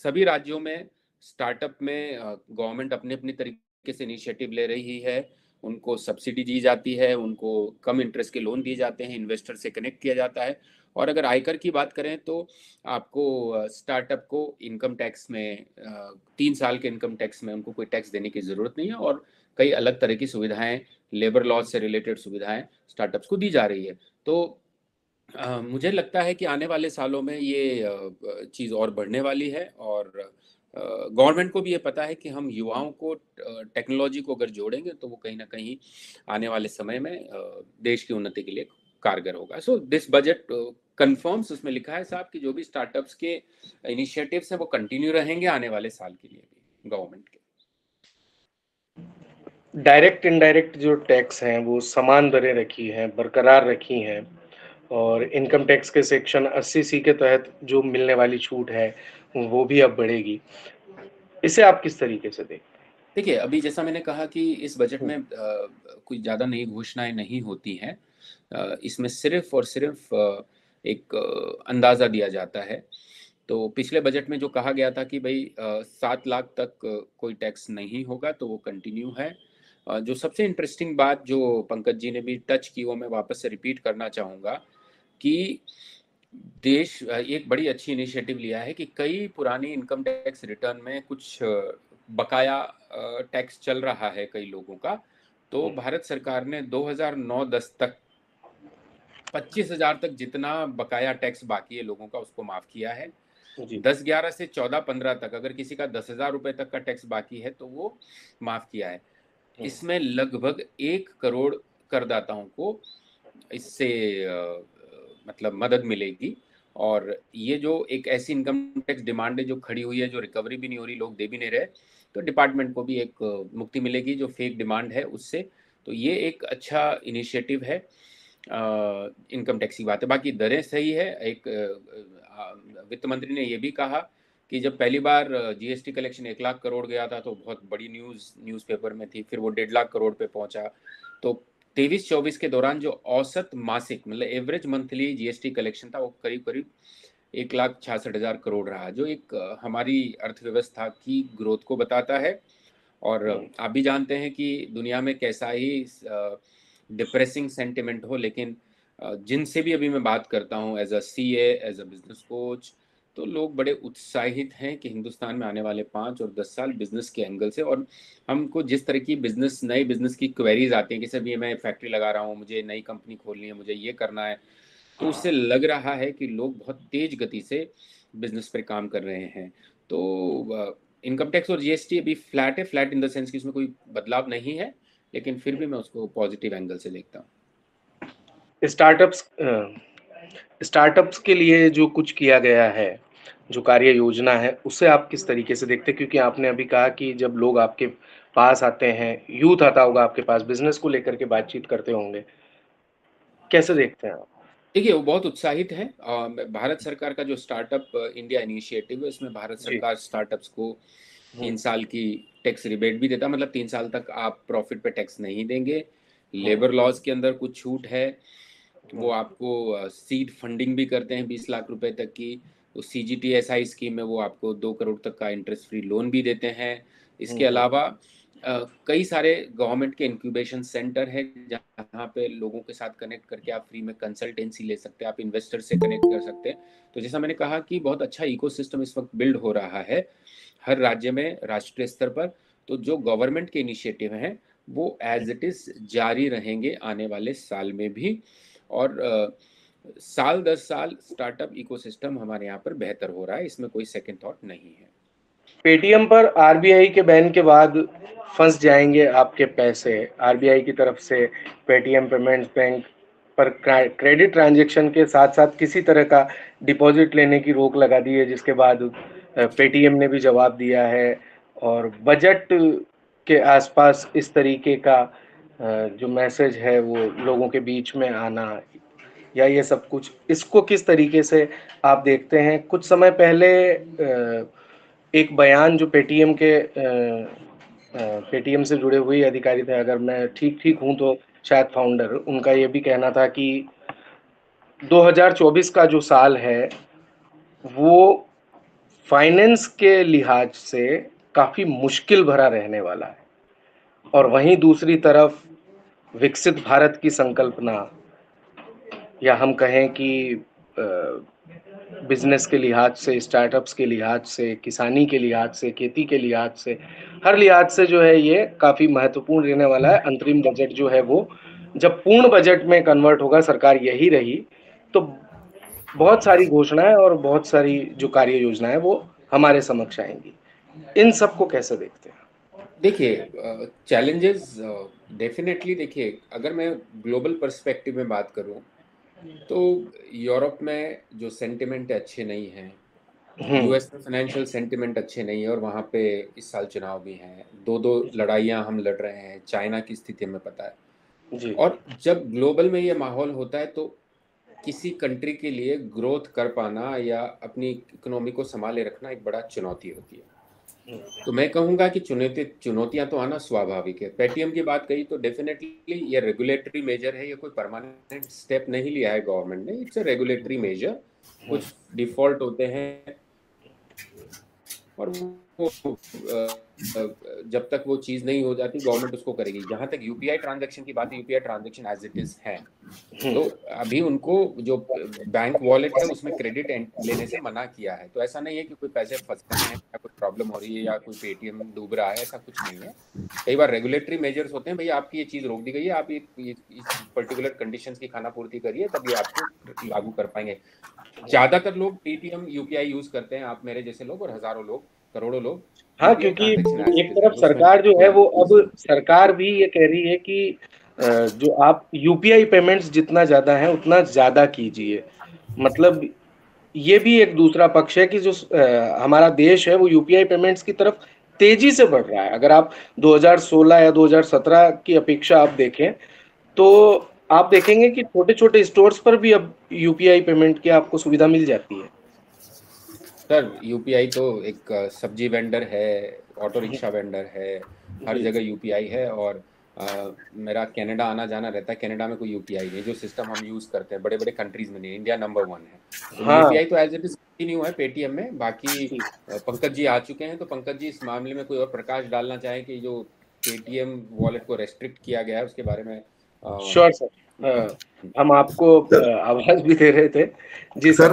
सभी राज्यों में स्टार्टअप में गवर्नमेंट अपने अपने तरीके से इनिशिएटिव ले रही है। उनको सब्सिडी दी जाती है, उनको कम इंटरेस्ट के लोन दिए जाते हैं, इन्वेस्टर से कनेक्ट किया जाता है। और अगर आयकर की बात करें तो आपको स्टार्टअप को इनकम टैक्स में 3 साल के इनकम टैक्स में उनको कोई टैक्स देने की ज़रूरत नहीं है, और कई अलग तरह की सुविधाएं, लेबर लॉ से रिलेटेड सुविधाएं स्टार्टअप्स को दी जा रही है। तो मुझे लगता है कि आने वाले सालों में ये चीज़ और बढ़ने वाली है, और गवर्नमेंट को भी ये पता है कि हम युवाओं को, टेक्नोलॉजी को अगर जोड़ेंगे तो वो कहीं ना कहीं आने वाले समय में देश की उन्नति के लिए कारगर होगा। सो दिस बजट कंफर्म्स, उसमें लिखा है साहब कि जो भी स्टार्टअप्स के इनिशिएटिव्स हैं वो कंटिन्यू रहेंगे आने वाले साल के लिए भी गवर्नमेंट के। डायरेक्ट इनडायरेक्ट जो टैक्स हैं वो समान दरें रखी हैं, बरकरार रखी हैं, और इनकम टैक्स के सेक्शन 80C के तहत जो मिलने वाली छूट है, वो भी अब बढ़ेगी। इसे आप किस तरीके से देखते हैं? देखिए, अभी जैसा मैंने कहा कि इस बजट हुँ। में कोई ज़्यादा नई घोषणाएँ नहीं होती हैं। इसमें सिर्फ़ और सिर्फ़ एक अंदाज़ा दिया जाता है। तो पिछले बजट में जो कहा गया था कि भई 7 लाख तक कोई टैक्स नहीं होगा, तो वो कंटिन्यू है। जो सबसे इंटरेस्टिंग बात जो पंकज जी ने भी टच की, वो मैं वापस से रिपीट करना चाहूँगा कि देश एक बड़ी अच्छी इनिशिएटिव लिया है कि कई पुरानी इनकम टैक्स रिटर्न में कुछ बकाया टैक्स चल रहा है कई लोगों का। तो भारत सरकार ने 2009-10 तक 25,000 तक जितना बकाया टैक्स बाकी है लोगों का, उसको माफ किया है। जी। 10-11 से 14-15 तक अगर किसी का 10,000 रुपए तक का टैक्स बाकी है तो वो माफ किया है। इसमें लगभग 1 करोड़ करदाताओं को इससे मतलब मदद मिलेगी। और ये जो एक ऐसी इनकम टैक्स डिमांड है जो खड़ी हुई है, जो रिकवरी भी नहीं हो रही, लोग दे भी नहीं रहे, तो डिपार्टमेंट को भी एक मुक्ति मिलेगी जो फेक डिमांड है उससे। तो ये एक अच्छा इनिशिएटिव है। इनकम टैक्स की बात है, बाकी दरें सही है। एक वित्त मंत्री ने ये भी कहा कि जब पहली बार जीएसटी कलेक्शन 1 लाख करोड़ गया था तो बहुत बड़ी न्यूज़पेपर में थी, फिर वो 1.5 लाख करोड़ पे पहुंचा। तो 23-24 के दौरान जो औसत मासिक मतलब एवरेज मंथली जीएसटी कलेक्शन था, वो करीब करीब 1,66,000 करोड़ रहा, जो एक हमारी अर्थव्यवस्था की ग्रोथ को बताता है। और आप भी जानते हैं कि दुनिया में कैसा ही डिप्रेसिंग सेंटिमेंट हो, लेकिन जिनसे भी अभी मैं बात करता हूँ as a CA, as a business coach, तो लोग बड़े उत्साहित हैं कि हिंदुस्तान में आने वाले 5 और 10 साल बिजनेस के एंगल से, और हमको जिस तरह की नई बिजनेस की क्वेरीज आती हैं कि सर ये मैं फैक्ट्री लगा रहा हूँ, मुझे नई कंपनी खोलनी है, मुझे ये करना है, तो उससे लग रहा है कि लोग बहुत तेज गति से बिजनेस पर काम कर रहे हैं। तो इनकम टैक्स और जीएसटी अभी फ्लैट है, फ्लैट इन द सेंस कि इसमें कोई बदलाव नहीं है, लेकिन फिर भी मैं उसको पॉजिटिव एंगल से देखता हूँ। स्टार्टअप्स के लिए जो कुछ किया गया है, जो कार्य योजना है, उसे आप किस तरीके से देखते हैं? क्योंकि आपने अभी कहा कि जब लोग आपके पास आते हैं, यूथ आता होगा आपके पास, बिज़नेस को लेकर के बातचीत करते होंगे, कैसे देखते हैं आप? देखिए, वो बहुत उत्साहित हैं। भारत सरकार का जो स्टार्टअप इंडिया इनिशिएटिव है, इसमें भारत जी। सरकार स्टार्टअप्स को हुँ, 3 साल की टैक्स रिबेट भी देता है, मतलब 3 साल तक आप प्रॉफिट पे टैक्स नहीं देंगे। हुँ, लेबर लॉज के अंदर कुछ छूट है। वो हुँ, आपको सीड फंडिंग भी करते हैं 20 लाख रुपए तक की। तो सीजीटीएसआई स्कीम में वो आपको 2 करोड़ तक का इंटरेस्ट फ्री लोन भी देते हैं। इसके हुँ, हुँ, अलावा कई सारे गवर्नमेंट के इंक्यूबेशन सेंटर है जहाँ पे लोगों के साथ कनेक्ट करके आप फ्री में कंसल्टेंसी ले सकते हैं, आप इन्वेस्टर से कनेक्ट कर सकते हैं। तो जैसा मैंने कहा कि बहुत अच्छा इकोसिस्टम इस वक्त बिल्ड हो रहा है हर राज्य में, राष्ट्रीय स्तर पर। तो जो गवर्नमेंट के इनिशिएटिव हैं वो एज इट इज जारी रहेंगे आने वाले साल में भी। और साल दर साल स्टार्टअप इकोसिस्टम हमारे यहाँ पर बेहतर हो रहा है, इसमें कोई सेकंड थॉट नहीं है। पेटीएम पर आरबीआई के बैन के बाद फंस जाएंगे आपके पैसे। आरबीआई की तरफ से पेटीएम पेमेंट्स बैंक पर क्रेडिट ट्रांजैक्शन के साथ साथ किसी तरह का डिपॉजिट लेने की रोक लगा दी है, जिसके बाद पेटीएम ने भी जवाब दिया है। और बजट के आसपास इस तरीके का जो मैसेज है वो लोगों के बीच में आना, या ये सब कुछ, इसको किस तरीके से आप देखते हैं? कुछ समय पहले एक बयान जो पेटीएम से जुड़े हुए अधिकारी थे, अगर मैं ठीक हूँ तो शायद फाउंडर, उनका ये भी कहना था कि 2024 का जो साल है वो फाइनेंस के लिहाज से काफ़ी मुश्किल भरा रहने वाला है। और वहीं दूसरी तरफ विकसित भारत की संकल्पना, या हम कहें कि बिजनेस के लिहाज से, स्टार्टअप्स के लिहाज से, किसानी के लिहाज से, खेती के लिहाज से, हर लिहाज से जो है ये काफ़ी महत्वपूर्ण रहने वाला है। अंतरिम बजट जो है वो जब पूर्ण बजट में कन्वर्ट होगा, सरकार यही रही, तो बहुत सारी घोषणाएं और बहुत सारी जो कार्य योजनाएं वो हमारे समक्ष आएंगी। इन सबको कैसे देखते हैं? देखिए, चैलेंजेस डेफिनेटली, देखिए अगर मैं ग्लोबल पर्सपेक्टिव में बात करूं तो यूरोप में जो सेंटिमेंट अच्छे नहीं हैं, यूएस में फाइनेंशियल सेंटिमेंट अच्छे नहीं है, और वहाँ पे इस साल चुनाव भी हैं, दो लड़ाइयाँ हम लड़ रहे हैं, चाइना की स्थिति हमें पता है। जी। और जब ग्लोबल में ये माहौल होता है तो किसी कंट्री के लिए ग्रोथ कर पाना या अपनी इकोनॉमी को संभाले रखना एक बड़ा चुनौती होती है। तो मैं कहूँगा कि चुनौतियां तो आना स्वाभाविक है। पेटीएम की बात कही तो डेफिनेटली ये रेगुलेटरी मेजर है, ये कोई परमानेंट स्टेप नहीं लिया है गवर्नमेंट ने, इट्स अ रेगुलेटरी मेजर। कुछ डिफॉल्ट होते हैं और वो जब तक वो चीज़ नहीं हो जाती गवर्नमेंट उसको करेगी। जहाँ तक यूपीआई ट्रांजैक्शन की बात है, UPI transaction as it is है, तो अभी उनको जो बैंक वॉलेट है उसमें क्रेडिट लेने से मना किया है। तो ऐसा नहीं है कि कोई पैसे फंस रहे हैं या कोई प्रॉब्लम हो रही है या कोई पेटीएम डूब रहा है, ऐसा कुछ नहीं है। कई बार रेगुलेटरी मेजर्स होते हैं, भैया आपकी ये चीज़ रोक दी गई है, आप इस पर्टिकुलर कंडीशंस की खानापूर्ति करिए तभी आपको लागू कर पाएंगे। ज़्यादातर लोग पेटीएम यूपीआई यूज करते हैं, आप मेरे जैसे लोग और हजारों लोग, करोड़ों लोग। हाँ, क्योंकि एक तरफ सरकार जो है वो अब सरकार भी ये कह रही है कि जो आप यूपीआई पेमेंट्स जितना ज्यादा है उतना ज्यादा कीजिए। मतलब ये भी एक दूसरा पक्ष है कि जो हमारा देश है वो यूपीआई पेमेंट्स की तरफ तेजी से बढ़ रहा है। अगर आप 2016 या 2017 की अपेक्षा आप देखें तो आप देखेंगे कि छोटे छोटे स्टोर्स पर भी अब यूपीआई पेमेंट की आपको सुविधा मिल जाती है। सर यूपीआई तो एक सब्जी वेंडर है, ऑटो रिक्शा वेंडर है, हर जगह यूपीआई है। और मेरा कनाडा आना जाना रहता है, कनाडा में कोई यूपीआई नहीं। जो सिस्टम हम यूज करते हैं बड़े बड़े कंट्रीज में नहीं, इंडिया नंबर 1 है। तो हाँ। यूपीआई तो एज इट इज कंटिन्यू है पेटीएम में। बाकी पंकज जी आ चुके हैं, तो पंकज जी इस मामले में कोई और प्रकाश डालना चाहें कि जो पेटीएम वॉलेट को रेस्ट्रिक्ट किया गया है उसके बारे में। श्योर सर, हम आपको आवाज भी दे रहे थे जी सर।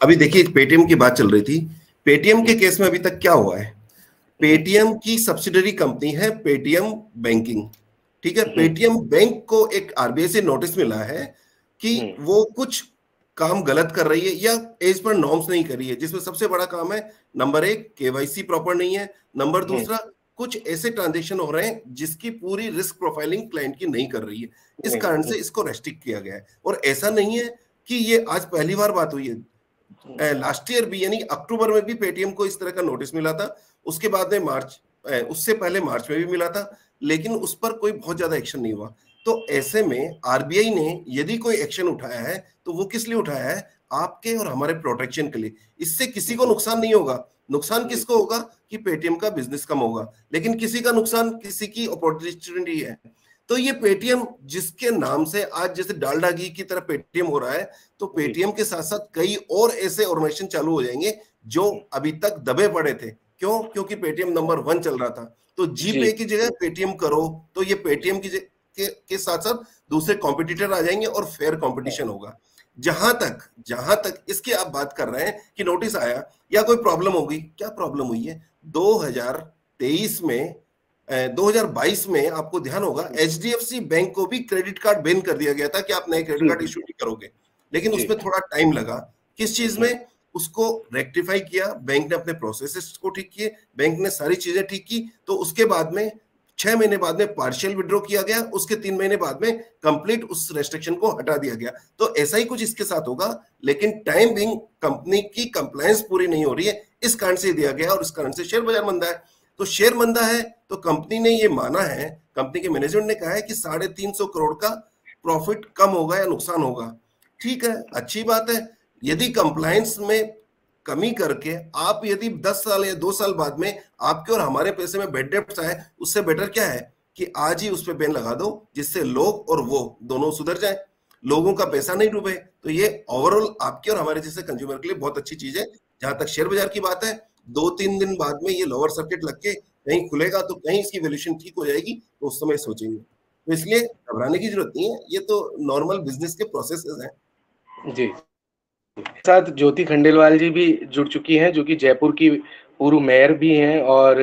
अभी देखिए पेटीएम की बात चल रही थी। पेटीएम के केस में अभी तक क्या हुआ है, पेटीएम की सब्सिडरी कंपनी है पेटीएम बैंकिंग, ठीक है। पेटीएम बैंक को एक आरबीआई से नोटिस मिला है कि वो कुछ काम गलत कर रही है या एज पर नॉर्म्स नहीं कर रही है, जिसमें सबसे बड़ा काम है नंबर 1 केवाईसी प्रॉपर नहीं है, नंबर दूसरा कुछ ऐसे ट्रांजेक्शन हो रहे हैं जिसकी पूरी रिस्क प्रोफाइलिंग क्लाइंट की नहीं कर रही है। इस कारण से इसको रेस्ट्रिक्ट किया गया है। और ऐसा नहीं है कि ये आज पहली बार बात हुई है, लास्ट ईयर भी यानी अक्टूबर में भी पेटीएम को इस तरह का नोटिस मिला था। उसके बाद में मार्च, उससे पहले मार्च में भी मिला था, लेकिन उस पर कोई बहुत ज्यादा एक्शन नहीं हुआ। तो ऐसे में आरबीआई ने यदि कोई एक्शन उठाया है तो वो किस लिए उठाया है, आपके और हमारे प्रोटेक्शन के लिए। इससे किसी को नुकसान नहीं होगा। नुकसान किसको होगा कि पेटीएम का बिजनेस कम होगा, लेकिन किसी का नुकसान किसी की अपॉर्चुनिटी है। तो ये पेटीएम जिसके नाम से आज जैसे डालडा घी की तरह पेटीएम हो रहा है, तो पेटीएम के साथ साथ कई और ऐसे ऑर्गेनाइजेशन चालू हो जाएंगे जो अभी तक दबे पड़े थे। क्यों? क्योंकि पेटीएम नंबर 1 चल रहा था। तो जीपे की जगह पेटीएम करो, तो ये पेटीएम के साथ साथ दूसरे कॉम्पिटिटर आ जाएंगे और फेयर कंपटीशन होगा। जहां तक इसकी आप बात कर रहे हैं कि नोटिस आया या कोई प्रॉब्लम होगी, क्या प्रॉब्लम हुई है 2023 में 2022 में आपको ध्यान होगा एचडीएफसी बैंक को भी क्रेडिट कार्ड बैन कर दिया गया था कि आप नए क्रेडिट कार्ड इशू नहीं करोगे, लेकिन उसमें थोड़ा टाइम लगा। किस चीज में? उसको रेक्टिफाई किया, बैंक ने अपने प्रोसेसेस को ठीक किए, बैंक ने सारी चीजें ठीक की। तो उसके बाद में 6 महीने बाद में पार्शियल विड्रॉ किया गया, उसके 3 महीने बाद में कंप्लीट उस रेस्ट्रिक्शन को हटा दिया गया। तो ऐसा ही कुछ इसके साथ होगा, लेकिन टाइम बिंग कंपनी की कंप्लायंस पूरी नहीं हो रही है, इस कारण से दिया गया और इस कारण से शेयर बाजार मंदा है। तो शेयर मंदा है तो कंपनी ने ये माना है, कंपनी के मैनेजमेंट ने कहा है कि 350 करोड़ का प्रॉफिट कम होगा या नुकसान होगा। ठीक है, अच्छी बात है। यदि कंप्लायंस में कमी करके आप यदि 10 साल या 2 साल बाद में आपके और हमारे पैसे में बैड डेब्ट्स आए, उससे बेटर क्या है कि आज ही उस पर बैन लगा दो, जिससे लोग और वो दोनों सुधर जाए, लोगों का पैसा नहीं डूबे। तो ये ओवरऑल आपके और हमारे जैसे कंज्यूमर के लिए बहुत अच्छी चीज है। जहां तक शेयर बाजार की बात है, 2-3 दिन बाद में ये लोअर सर्किट लग के कहीं खुलेगा तो कहीं इसकी वैल्यूएशन ठीक हो जाएगी, तो उस समय सोचेंगे। तो इसलिए घबराने की जरूरत नहीं है, ये तो नॉर्मल बिजनेस के प्रोसेसेस हैं। जी, साथ ज्योति खंडेलवाल जी भी जुड़ चुकी हैं, जो कि जयपुर की पूर्व मेयर भी हैं और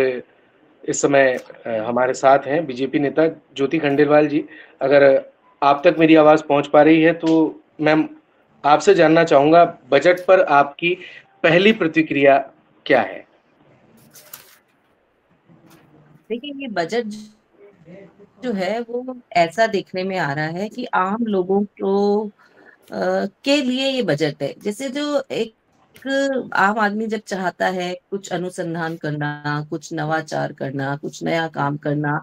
इस समय हमारे साथ हैं बीजेपी नेता ज्योति खंडेलवाल जी। अगर आप तक मेरी आवाज पहुंच पा रही है तो मैम आपसे जानना चाहूंगा, बजट पर आपकी पहली प्रतिक्रिया क्या है? देखिए, ये बजट जो है वो ऐसा देखने में आ रहा है कि आम लोगों को के लिए ये बजट है। जैसे जो एक आम आदमी जब चाहता है कुछ अनुसंधान करना, कुछ नवाचार करना, कुछ नया काम करना,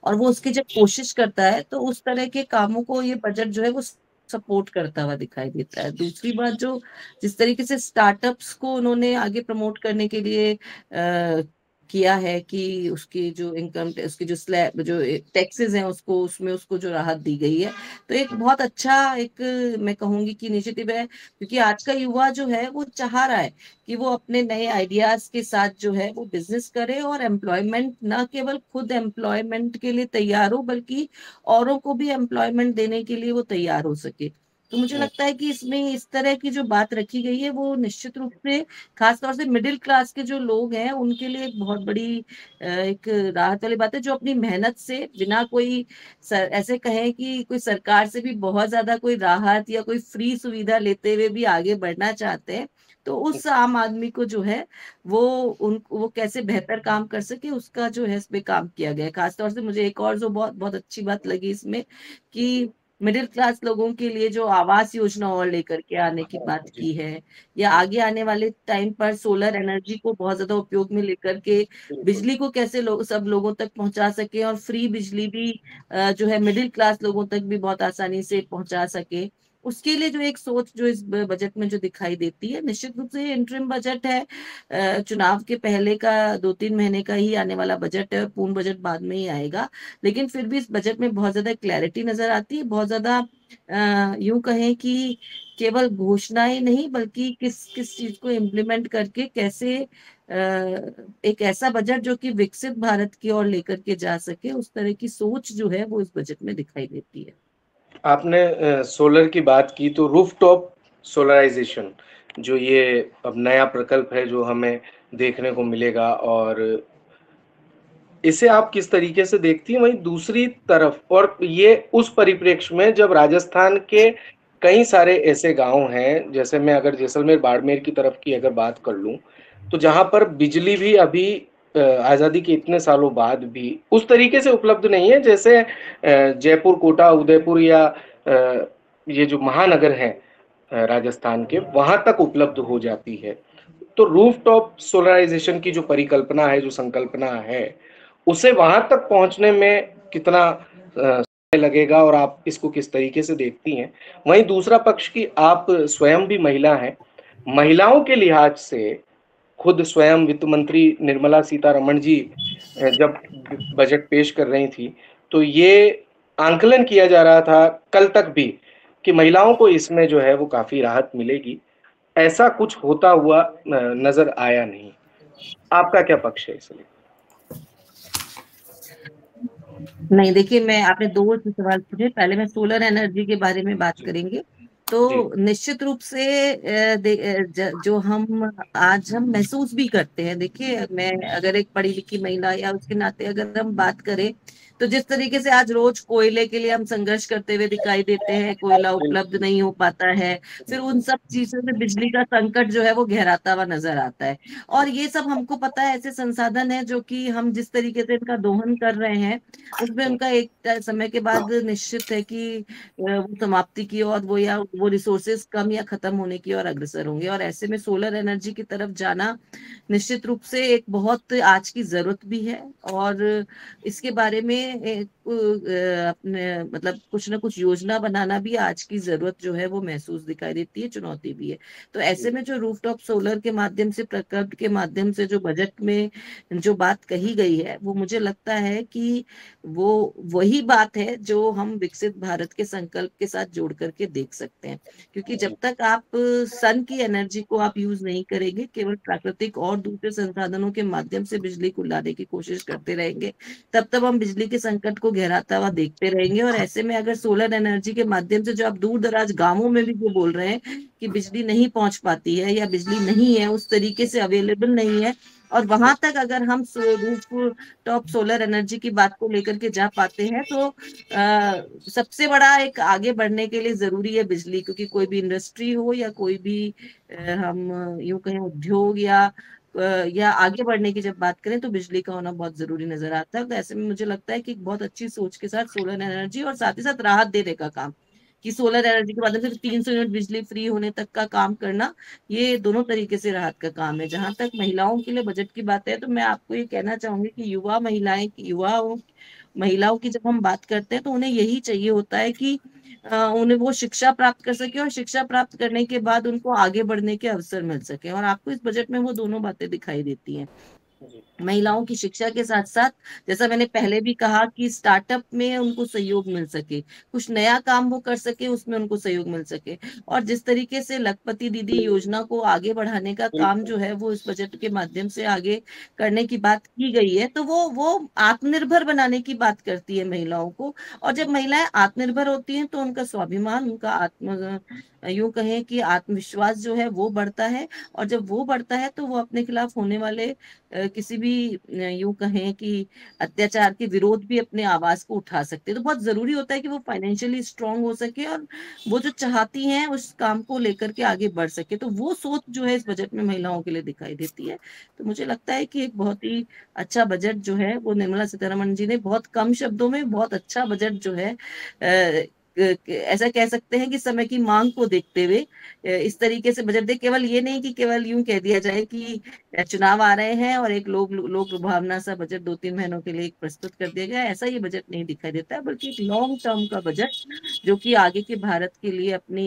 और वो उसकी जब कोशिश करता है तो उस तरह के कामों को ये बजट जो है वो सपोर्ट करता हुआ दिखाई देता है। दूसरी बात, जो जिस तरीके से स्टार्टअप्स को उन्होंने आगे प्रमोट करने के लिए किया है कि उसकी जो इनकम, उसकी जो स्लैब, जो टैक्सेस हैं, उसको उसमें उसको जो राहत दी गई है, तो एक बहुत अच्छा, एक मैं कहूंगी कि इनिशिएटिव है। क्योंकि आज का युवा जो है वो चाह रहा है कि वो अपने नए आइडियाज के साथ जो है वो बिजनेस करे, और एम्प्लॉयमेंट, ना केवल खुद एम्प्लॉयमेंट के लिए तैयार हो, बल्कि औरों को भी एम्प्लॉयमेंट देने के लिए वो तैयार हो सके। तो मुझे लगता है कि इसमें इस तरह की जो बात रखी गई है वो निश्चित रूप से खासतौर से मिडिल क्लास के जो लोग हैं उनके लिए एक बहुत बड़ी एक राहत वाली बात है, जो अपनी मेहनत से बिना कोई ऐसे कहें कि कोई सरकार से भी बहुत ज्यादा कोई राहत या कोई फ्री सुविधा लेते हुए भी आगे बढ़ना चाहते हैं। तो उस आम आदमी को जो है वो कैसे बेहतर काम कर सके, उसका जो है इस पे काम किया गया है। खासतौर से मुझे एक और जो बहुत बहुत अच्छी बात लगी इसमें, कि मिडिल क्लास लोगों के लिए जो आवास योजना और लेकर के आने की बात की है, या आगे आने वाले टाइम पर सोलर एनर्जी को बहुत ज्यादा उपयोग में लेकर के बिजली को कैसे सब लोगों तक पहुंचा सके, और फ्री बिजली भी जो है मिडिल क्लास लोगों तक भी बहुत आसानी से पहुंचा सके, उसके लिए जो एक सोच जो इस बजट में जो दिखाई देती है। निश्चित रूप से इंटरिम बजट है, चुनाव के पहले का 2-3 महीने का ही आने वाला बजट है, पूर्ण बजट बाद में ही आएगा। लेकिन फिर भी इस बजट में बहुत ज्यादा क्लैरिटी नजर आती है, बहुत ज्यादा यूं कहें कि केवल घोषणाएं नहीं, बल्कि किस किस चीज को इम्प्लीमेंट करके कैसे एक ऐसा बजट जो कि विकसित भारत की ओर लेकर के जा सके, उस तरह की सोच जो है वो इस बजट में दिखाई देती है। आपने सोलर की बात की, तो रूफटॉप सोलराइजेशन जो ये अब नया प्रकल्प है जो हमें देखने को मिलेगा, और इसे आप किस तरीके से देखती हैं? वहीं दूसरी तरफ, और ये उस परिप्रेक्ष्य में जब राजस्थान के कई सारे ऐसे गांव हैं, जैसे मैं अगर जैसलमेर बाड़मेर की तरफ की अगर बात कर लूं, तो जहां पर बिजली भी अभी आज़ादी के इतने सालों बाद भी उस तरीके से उपलब्ध नहीं है जैसे जयपुर, कोटा, उदयपुर या ये जो महानगर हैं राजस्थान के, वहां तक उपलब्ध हो जाती है। तो रूफटॉप सोलराइजेशन की जो परिकल्पना है, जो संकल्पना है, उसे वहां तक पहुंचने में कितना समय लगेगा, और आप इसको किस तरीके से देखती हैं? वहीं दूसरा पक्ष की आप स्वयं भी महिला हैं, महिलाओं के लिहाज से खुद स्वयं वित्त मंत्री निर्मला सीतारमण जी जब बजट पेश कर रही थी, तो ये आंकलन किया जा रहा था कल तक भी कि महिलाओं को इसमें जो है वो काफी राहत मिलेगी। ऐसा कुछ होता हुआ नजर आया नहीं। आपका क्या पक्ष है इसलिए? नहीं, देखिए, मैं आपने दो सवाल पूछे, पहले मैं सोलर एनर्जी के बारे में बात जी करेंगे। जी तो निश्चित रूप से जो हम आज हम महसूस भी करते हैं, देखिए, मैं अगर एक पढ़ी लिखी महिला या उसके नाते अगर हम बात करें, तो जिस तरीके से आज रोज कोयले के लिए हम संघर्ष करते हुए दिखाई देते हैं, कोयला उपलब्ध बिल्कुल। नहीं हो पाता है, फिर उन सब चीजों से बिजली का संकट जो है वो गहराता हुआ नजर आता है। और ये सब हमको पता है, ऐसे संसाधन है जो कि हम जिस तरीके से इनका दोहन कर रहे हैं, उसमें उनका एक समय के बाद निश्चित है कि वो समाप्ति की ओर, वो या वो रिसोर्सेज कम या खत्म होने की ओर अग्रसर होंगे। और ऐसे में सोलर एनर्जी की तरफ जाना निश्चित रूप से एक बहुत आज की जरूरत भी है, और इसके बारे में एक अपने मतलब कुछ ना कुछ योजना बनाना भी आज की जरूरत जो है वो महसूस दिखाई देती है, चुनौती भी है। तो ऐसे में जो रूफटॉप सोलर के माध्यम से, प्रकल्प के माध्यम से जो बजट में जो बात कही गई है, वो मुझे लगता है कि वो वही बात है जो हम विकसित भारत के संकल्प के साथ जोड़ करके देख सकते हैं। क्योंकि जब तक आप सन की एनर्जी को आप यूज नहीं करेंगे, केवल प्राकृतिक और दूसरे संसाधनों के माध्यम से बिजली को लाने की कोशिश करते रहेंगे, तब तब हम बिजली के संकट को गहराता हुआ देखते रहेंगे। और ऐसे में अगर सोलर एनर्जी के माध्यम से, जो आप दूर दराज गांवों में भी जो बोल रहे हैं कि बिजली नहीं पहुंच पाती है या बिजली नहीं है, उस तरीके से अवेलेबल नहीं है, और वहां तक अगर हम रूफ टॉप सोलर एनर्जी की बात को लेकर के जा पाते हैं, तो सबसे बड़ा एक आगे बढ़ने के लिए जरूरी है बिजली। क्योंकि कोई भी इंडस्ट्री हो या कोई भी हम यूं कहें उद्योग या आगे बढ़ने की जब बात करें, तो बिजली का होना बहुत जरूरी नजर आता है। तो ऐसे में मुझे लगता है कि बहुत अच्छी सोच के साथ सोलर एनर्जी, और साथ ही साथ राहत देने का काम, कि सोलर एनर्जी के माध्यम से 300 यूनिट बिजली फ्री होने तक का काम करना, ये दोनों तरीके से राहत का काम है। जहां तक महिलाओं के लिए बजट की बात है, तो मैं आपको ये कहना चाहूंगी कि युवा महिलाएं, युवा महिलाओं की जब हम बात करते हैं तो उन्हें यही चाहिए होता है कि उन्हें वो शिक्षा प्राप्त कर सके और शिक्षा प्राप्त करने के बाद उनको आगे बढ़ने के अवसर मिल सके, और आपको इस बजट में वो दोनों बातें दिखाई देती हैं। महिलाओं की शिक्षा के साथ साथ, जैसा मैंने पहले भी कहा, कि स्टार्टअप में उनको सहयोग मिल सके, कुछ नया काम वो कर सके, उसमें उनको सहयोग मिल सके। और जिस तरीके से लखपति दीदी योजना को आगे बढ़ाने का काम जो है वो इस बजट के माध्यम से आगे करने की बात की गई है, तो वो आत्मनिर्भर बनाने की बात करती है महिलाओं को। और जब महिलाएं आत्मनिर्भर होती हैं तो उनका स्वाभिमान, उनका यूं कहें कि आत्मविश्वास जो है वो बढ़ता है। और जब वो बढ़ता है तो वो अपने खिलाफ होने वाले किसी भी यूं कहें कि अत्याचार के विरोध भी अपने आवाज को उठा सकते हैं। तो बहुत जरूरी होता है कि वो फाइनेंशियली स्ट्रांग हो सके और वो जो चाहती हैं उस काम को लेकर के आगे बढ़ सके। तो वो सोच जो है इस बजट में महिलाओं के लिए दिखाई देती है। तो मुझे लगता है कि एक बहुत ही अच्छा बजट जो है वो निर्मला सीतारमण जी ने बहुत कम शब्दों में बहुत अच्छा बजट जो है ऐसा कह सकते हैं कि समय की मांग को देखते हुए इस तरीके से बजट दे। केवल ये नहीं कि केवल यूं कह दिया जाए कि चुनाव आ रहे हैं और एक लोक लुभावना सा बजट 2-3 महीनों के लिए एक प्रस्तुत कर दिया गया, ऐसा ये बजट नहीं दिखाई देता है, बल्कि एक लॉन्ग टर्म का बजट जो कि आगे के भारत के लिए अपनी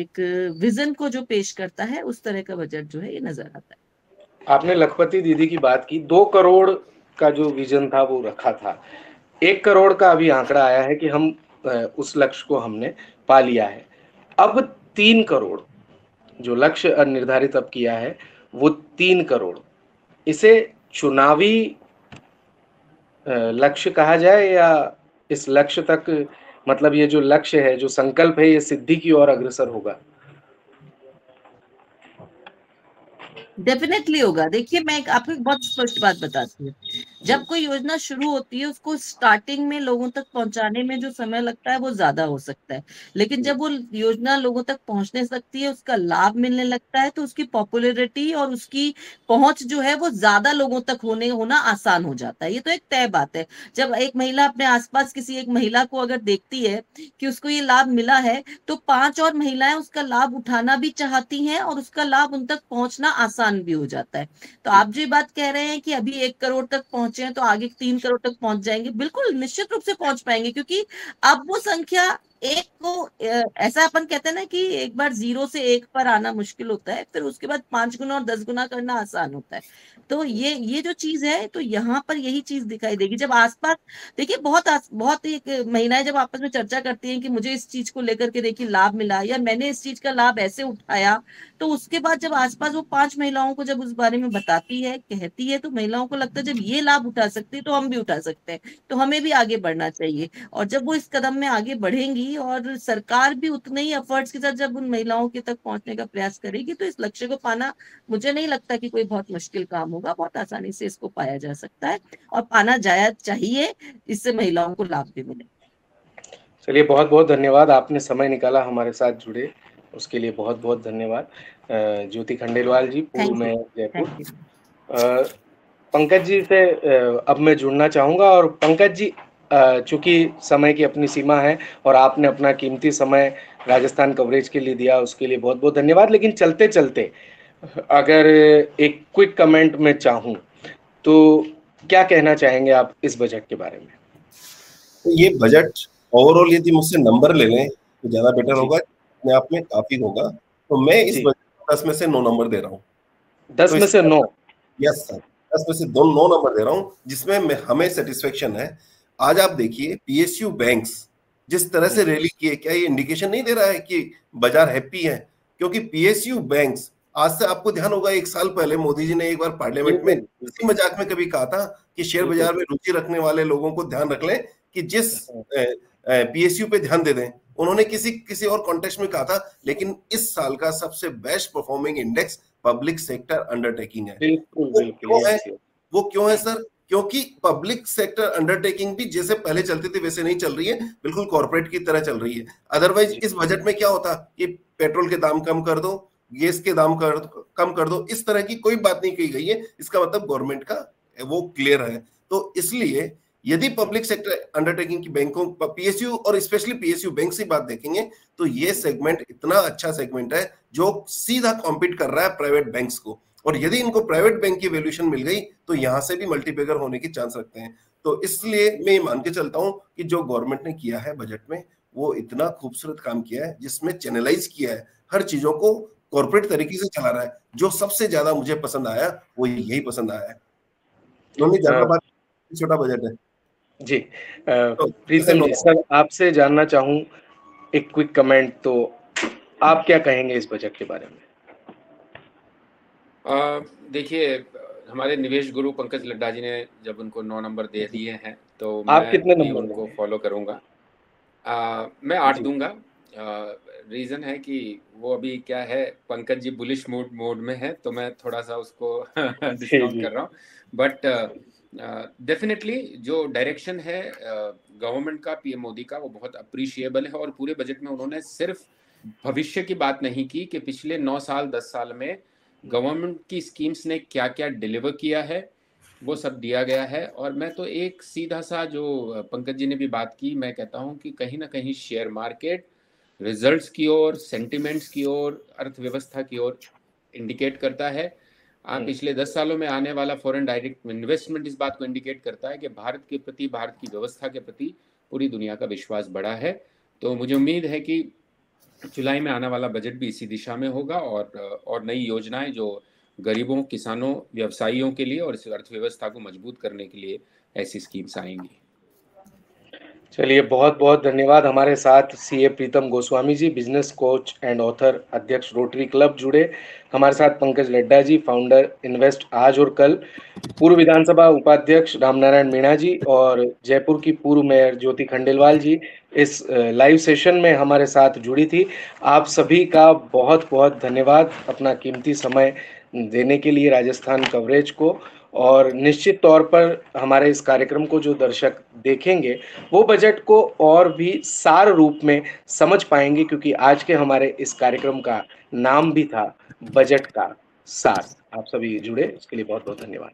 एक विजन को जो पेश करता है, उस तरह का बजट जो है ये नजर आता है। आपने लखपति दीदी की बात की, 2 करोड़ का जो विजन था वो रखा था। 1 करोड़ का अभी आंकड़ा आया है कि हम उस लक्ष्य को हमने पा लिया है। अब 3 करोड़ जो लक्ष्य निर्धारित अब किया है वो 3 करोड़, इसे चुनावी लक्ष्य कहा जाए या इस लक्ष्य तक, मतलब ये जो लक्ष्य है, जो संकल्प है, ये सिद्धि की ओर अग्रसर होगा? डेफिनेटली होगा। देखिए, मैं आपको एक बहुत स्पष्ट बात बताती हूँ। जब कोई योजना शुरू होती है उसको स्टार्टिंग में लोगों तक पहुंचाने में जो समय लगता है वो ज्यादा हो सकता है, लेकिन जब वो योजना लोगों तक पहुंचने लगती है, उसका लाभ मिलने लगता है, तो उसकी पॉपुलैरिटी और उसकी पहुंच जो है वो ज्यादा लोगों तक होना आसान हो जाता है। ये तो एक तय बात है। जब एक महिला अपने आसपास किसी एक महिला को अगर देखती है कि उसको ये लाभ मिला है, तो 5 और महिलाएं उसका लाभ उठाना भी चाहती हैं और उसका लाभ उन तक पहुंचना आसान भी हो जाता है। तो आप जो बात कह रहे हैं कि अभी 1 करोड़ तक पहुंचे हैं तो आगे 3 करोड़ तक पहुंच जाएंगे, बिल्कुल निश्चित रूप से पहुंच पाएंगे, क्योंकि अब वो संख्या एक को ऐसा अपन कहते हैं ना कि एक बार 0 से 1 पर आना मुश्किल होता है, फिर उसके बाद 5 गुना और 10 गुना करना आसान होता है। तो ये जो चीज है, तो यहाँ पर यही चीज दिखाई देगी जब आसपास, देखिए बहुत एक महिलाएं जब आपस में चर्चा करती हैं कि मुझे इस चीज को लेकर के देखिए लाभ मिला या मैंने इस चीज का लाभ ऐसे उठाया, तो उसके बाद जब आसपास वो 5 महिलाओं को जब उस बारे में बताती है, कहती है, तो महिलाओं को लगता है जब ये लाभ उठा सकती है तो हम भी उठा सकते हैं, तो हमें भी आगे बढ़ना चाहिए। और जब वो इस कदम में आगे बढ़ेंगी और सरकार भी उतने ही एफर्ट्स के साथ जब उन महिलाओं के तक पहुंचने का प्रयास करेगी, तो इस लक्ष्य को पाना मुझे नहीं लगता कि कोई बहुत मुश्किल काम होगा। बहुत आसानी से इसको पाया जा सकता है और पाना जाया चाहिए, इससे महिलाओं को लाभ भी मिले। चलिए, बहुत बहुत धन्यवाद, आपने समय निकाला हमारे साथ जुड़े, उसके लिए बहुत बहुत धन्यवाद। ज्योति खंडेलवाल जी, पूर्व मेयर जयपुर। पंकज जी से अब मैं जुड़ना चाहूँगा। और पंकज जी, चूंकि समय की अपनी सीमा है और आपने अपना कीमती समय राजस्थान कवरेज के लिए दिया, उसके लिए बहुत बहुत धन्यवाद। लेकिन चलते चलते अगर एक क्विक कमेंट में चाहूँ तो क्या कहना चाहेंगे आप इस बजट के बारे में? ये बजट ओवरऑल यदि मुझसे नंबर ले लें तो ज्यादा बेटर होगा, अपने आप में काफी होगा। तो मैं इस बजट को 10 में से 9 नंबर दे रहा हूँ। 10 में से 9? यस सर, 10 में से 9 नंबर दे रहा हूँ, जिसमें हमें सेटिस्फेक्शन है। आज आप देखिए पीएसयू बैंक्स जिस तरह से रैली किए, क्या ये इंडिकेशन नहीं दे रहा है कि बाजार हैप्पी है? क्योंकि पीएसयू बैंक्स, आज से आपको ध्यान होगा 1 साल पहले मोदी जी ने एक बार पार्लियामेंट में इसी मजाक में कभी कहा था कि शेयर बाजार में रुचि रखने वाले लोगों को ध्यान रख लें कि जिस पीएसयू पे ध्यान दे दें। उन्होंने किसी और कॉन्टेक्स्ट में कहा था, लेकिन इस साल का सबसे best performing index public sector undertaking है। वो क्यों है सर? क्योंकि पब्लिक सेक्टर अंडरटेकिंग भी जैसे पहले चलती थी वैसे नहीं चल रही है, बिल्कुल कॉर्पोरेट की तरह चल रही है। अदरवाइज इस बजट में क्या होता कि पेट्रोल के दाम कम कर दो, गैस के दाम कम कर दो, इस तरह की कोई बात नहीं कही गई है। इसका मतलब गवर्नमेंट का वो क्लियर है। तो इसलिए यदि पब्लिक सेक्टर अंडरटेकिंग की बैंकों, पीएसयू और स्पेशली पीएसयू बैंक की बात देखेंगे तो ये सेगमेंट इतना अच्छा सेगमेंट है जो सीधा कॉम्पीट कर रहा है प्राइवेट बैंक्स को। और यदि इनको प्राइवेट बैंक की वैल्यूएशन मिल गई तो यहां से भी मल्टीपेगर होने की चांस रखते हैं। तो इसलिए मैं ये मान के चलता हूं कि जो गवर्नमेंट ने किया है बजट में, वो इतना खूबसूरत काम किया है, जिसमें चैनलाइज किया है हर चीजों को, कॉर्पोरेट तरीके से चला रहा है। जो सबसे ज्यादा मुझे पसंद आया वो यही पसंद आया है। ज्यादा बात, छोटा बजट है जी। प्रीतम जी, सर आपसे जानना चाहूं एक क्विक कमेंट, तो आप क्या कहेंगे इस बजट के बारे में? देखिए, हमारे निवेश गुरु पंकज लड्डा जी ने जब उनको 9 नंबर दे दिए हैं तो आप मैं कितने भी नंबर उनको देंगे? फॉलो करूंगा। मैं 8 जी। दूंगा। रीजन है कि वो अभी क्या है, पंकज जी बुलिश मोड में है, तो मैं थोड़ा सा उसको डिस्काउंट जी। कर रहा हूँ। बट डेफिनेटली जो डायरेक्शन है गवर्नमेंट का, पीएम मोदी का, वो बहुत अप्रिशिएबल है। और पूरे बजट में उन्होंने सिर्फ भविष्य की बात नहीं की कि पिछले 9 साल 10 साल में गवर्नमेंट की स्कीम्स ने क्या क्या डिलीवर किया है, वो सब दिया गया है। और मैं तो एक सीधा सा, जो पंकज जी ने भी बात की, मैं कहता हूं कि कहीं ना कहीं शेयर मार्केट रिजल्ट्स की ओर, सेंटिमेंट्स की ओर, अर्थव्यवस्था की ओर इंडिकेट करता है। पिछले 10 सालों में आने वाला फॉरेन डायरेक्ट इन्वेस्टमेंट इस बात को इंडिकेट करता है कि भारत के प्रति, भारत की व्यवस्था के प्रति पूरी दुनिया का विश्वास बढ़ा है। तो मुझे उम्मीद है कि जुलाई में आने वाला बजट भी इसी दिशा में होगा, और नई योजनाएं जो गरीबों, किसानों, व्यवसायियों के लिए और इस अर्थव्यवस्था को मजबूत करने के लिए ऐसी स्कीम्स आएंगी। चलिए, बहुत बहुत धन्यवाद। हमारे साथ CA Pritam Goswami ji, business coach and author, अध्यक्ष रोटरी क्लब, जुड़े। हमारे साथ पंकज लड्डा जी, फाउंडर इन्वेस्ट आज और कल, पूर्व विधानसभा उपाध्यक्ष रामनारायण मीणा जी, और जयपुर की पूर्व मेयर ज्योति खंडेलवाल जी इस लाइव सेशन में हमारे साथ जुड़ी थी। आप सभी का बहुत बहुत धन्यवाद अपना कीमती समय देने के लिए राजस्थान कवरेज को। और निश्चित तौर पर हमारे इस कार्यक्रम को जो दर्शक देखेंगे वो बजट को और भी सार रूप में समझ पाएंगे, क्योंकि आज के हमारे इस कार्यक्रम का नाम भी था बजट का सार। आप सभी जुड़े, इसके लिए बहुत बहुत धन्यवाद।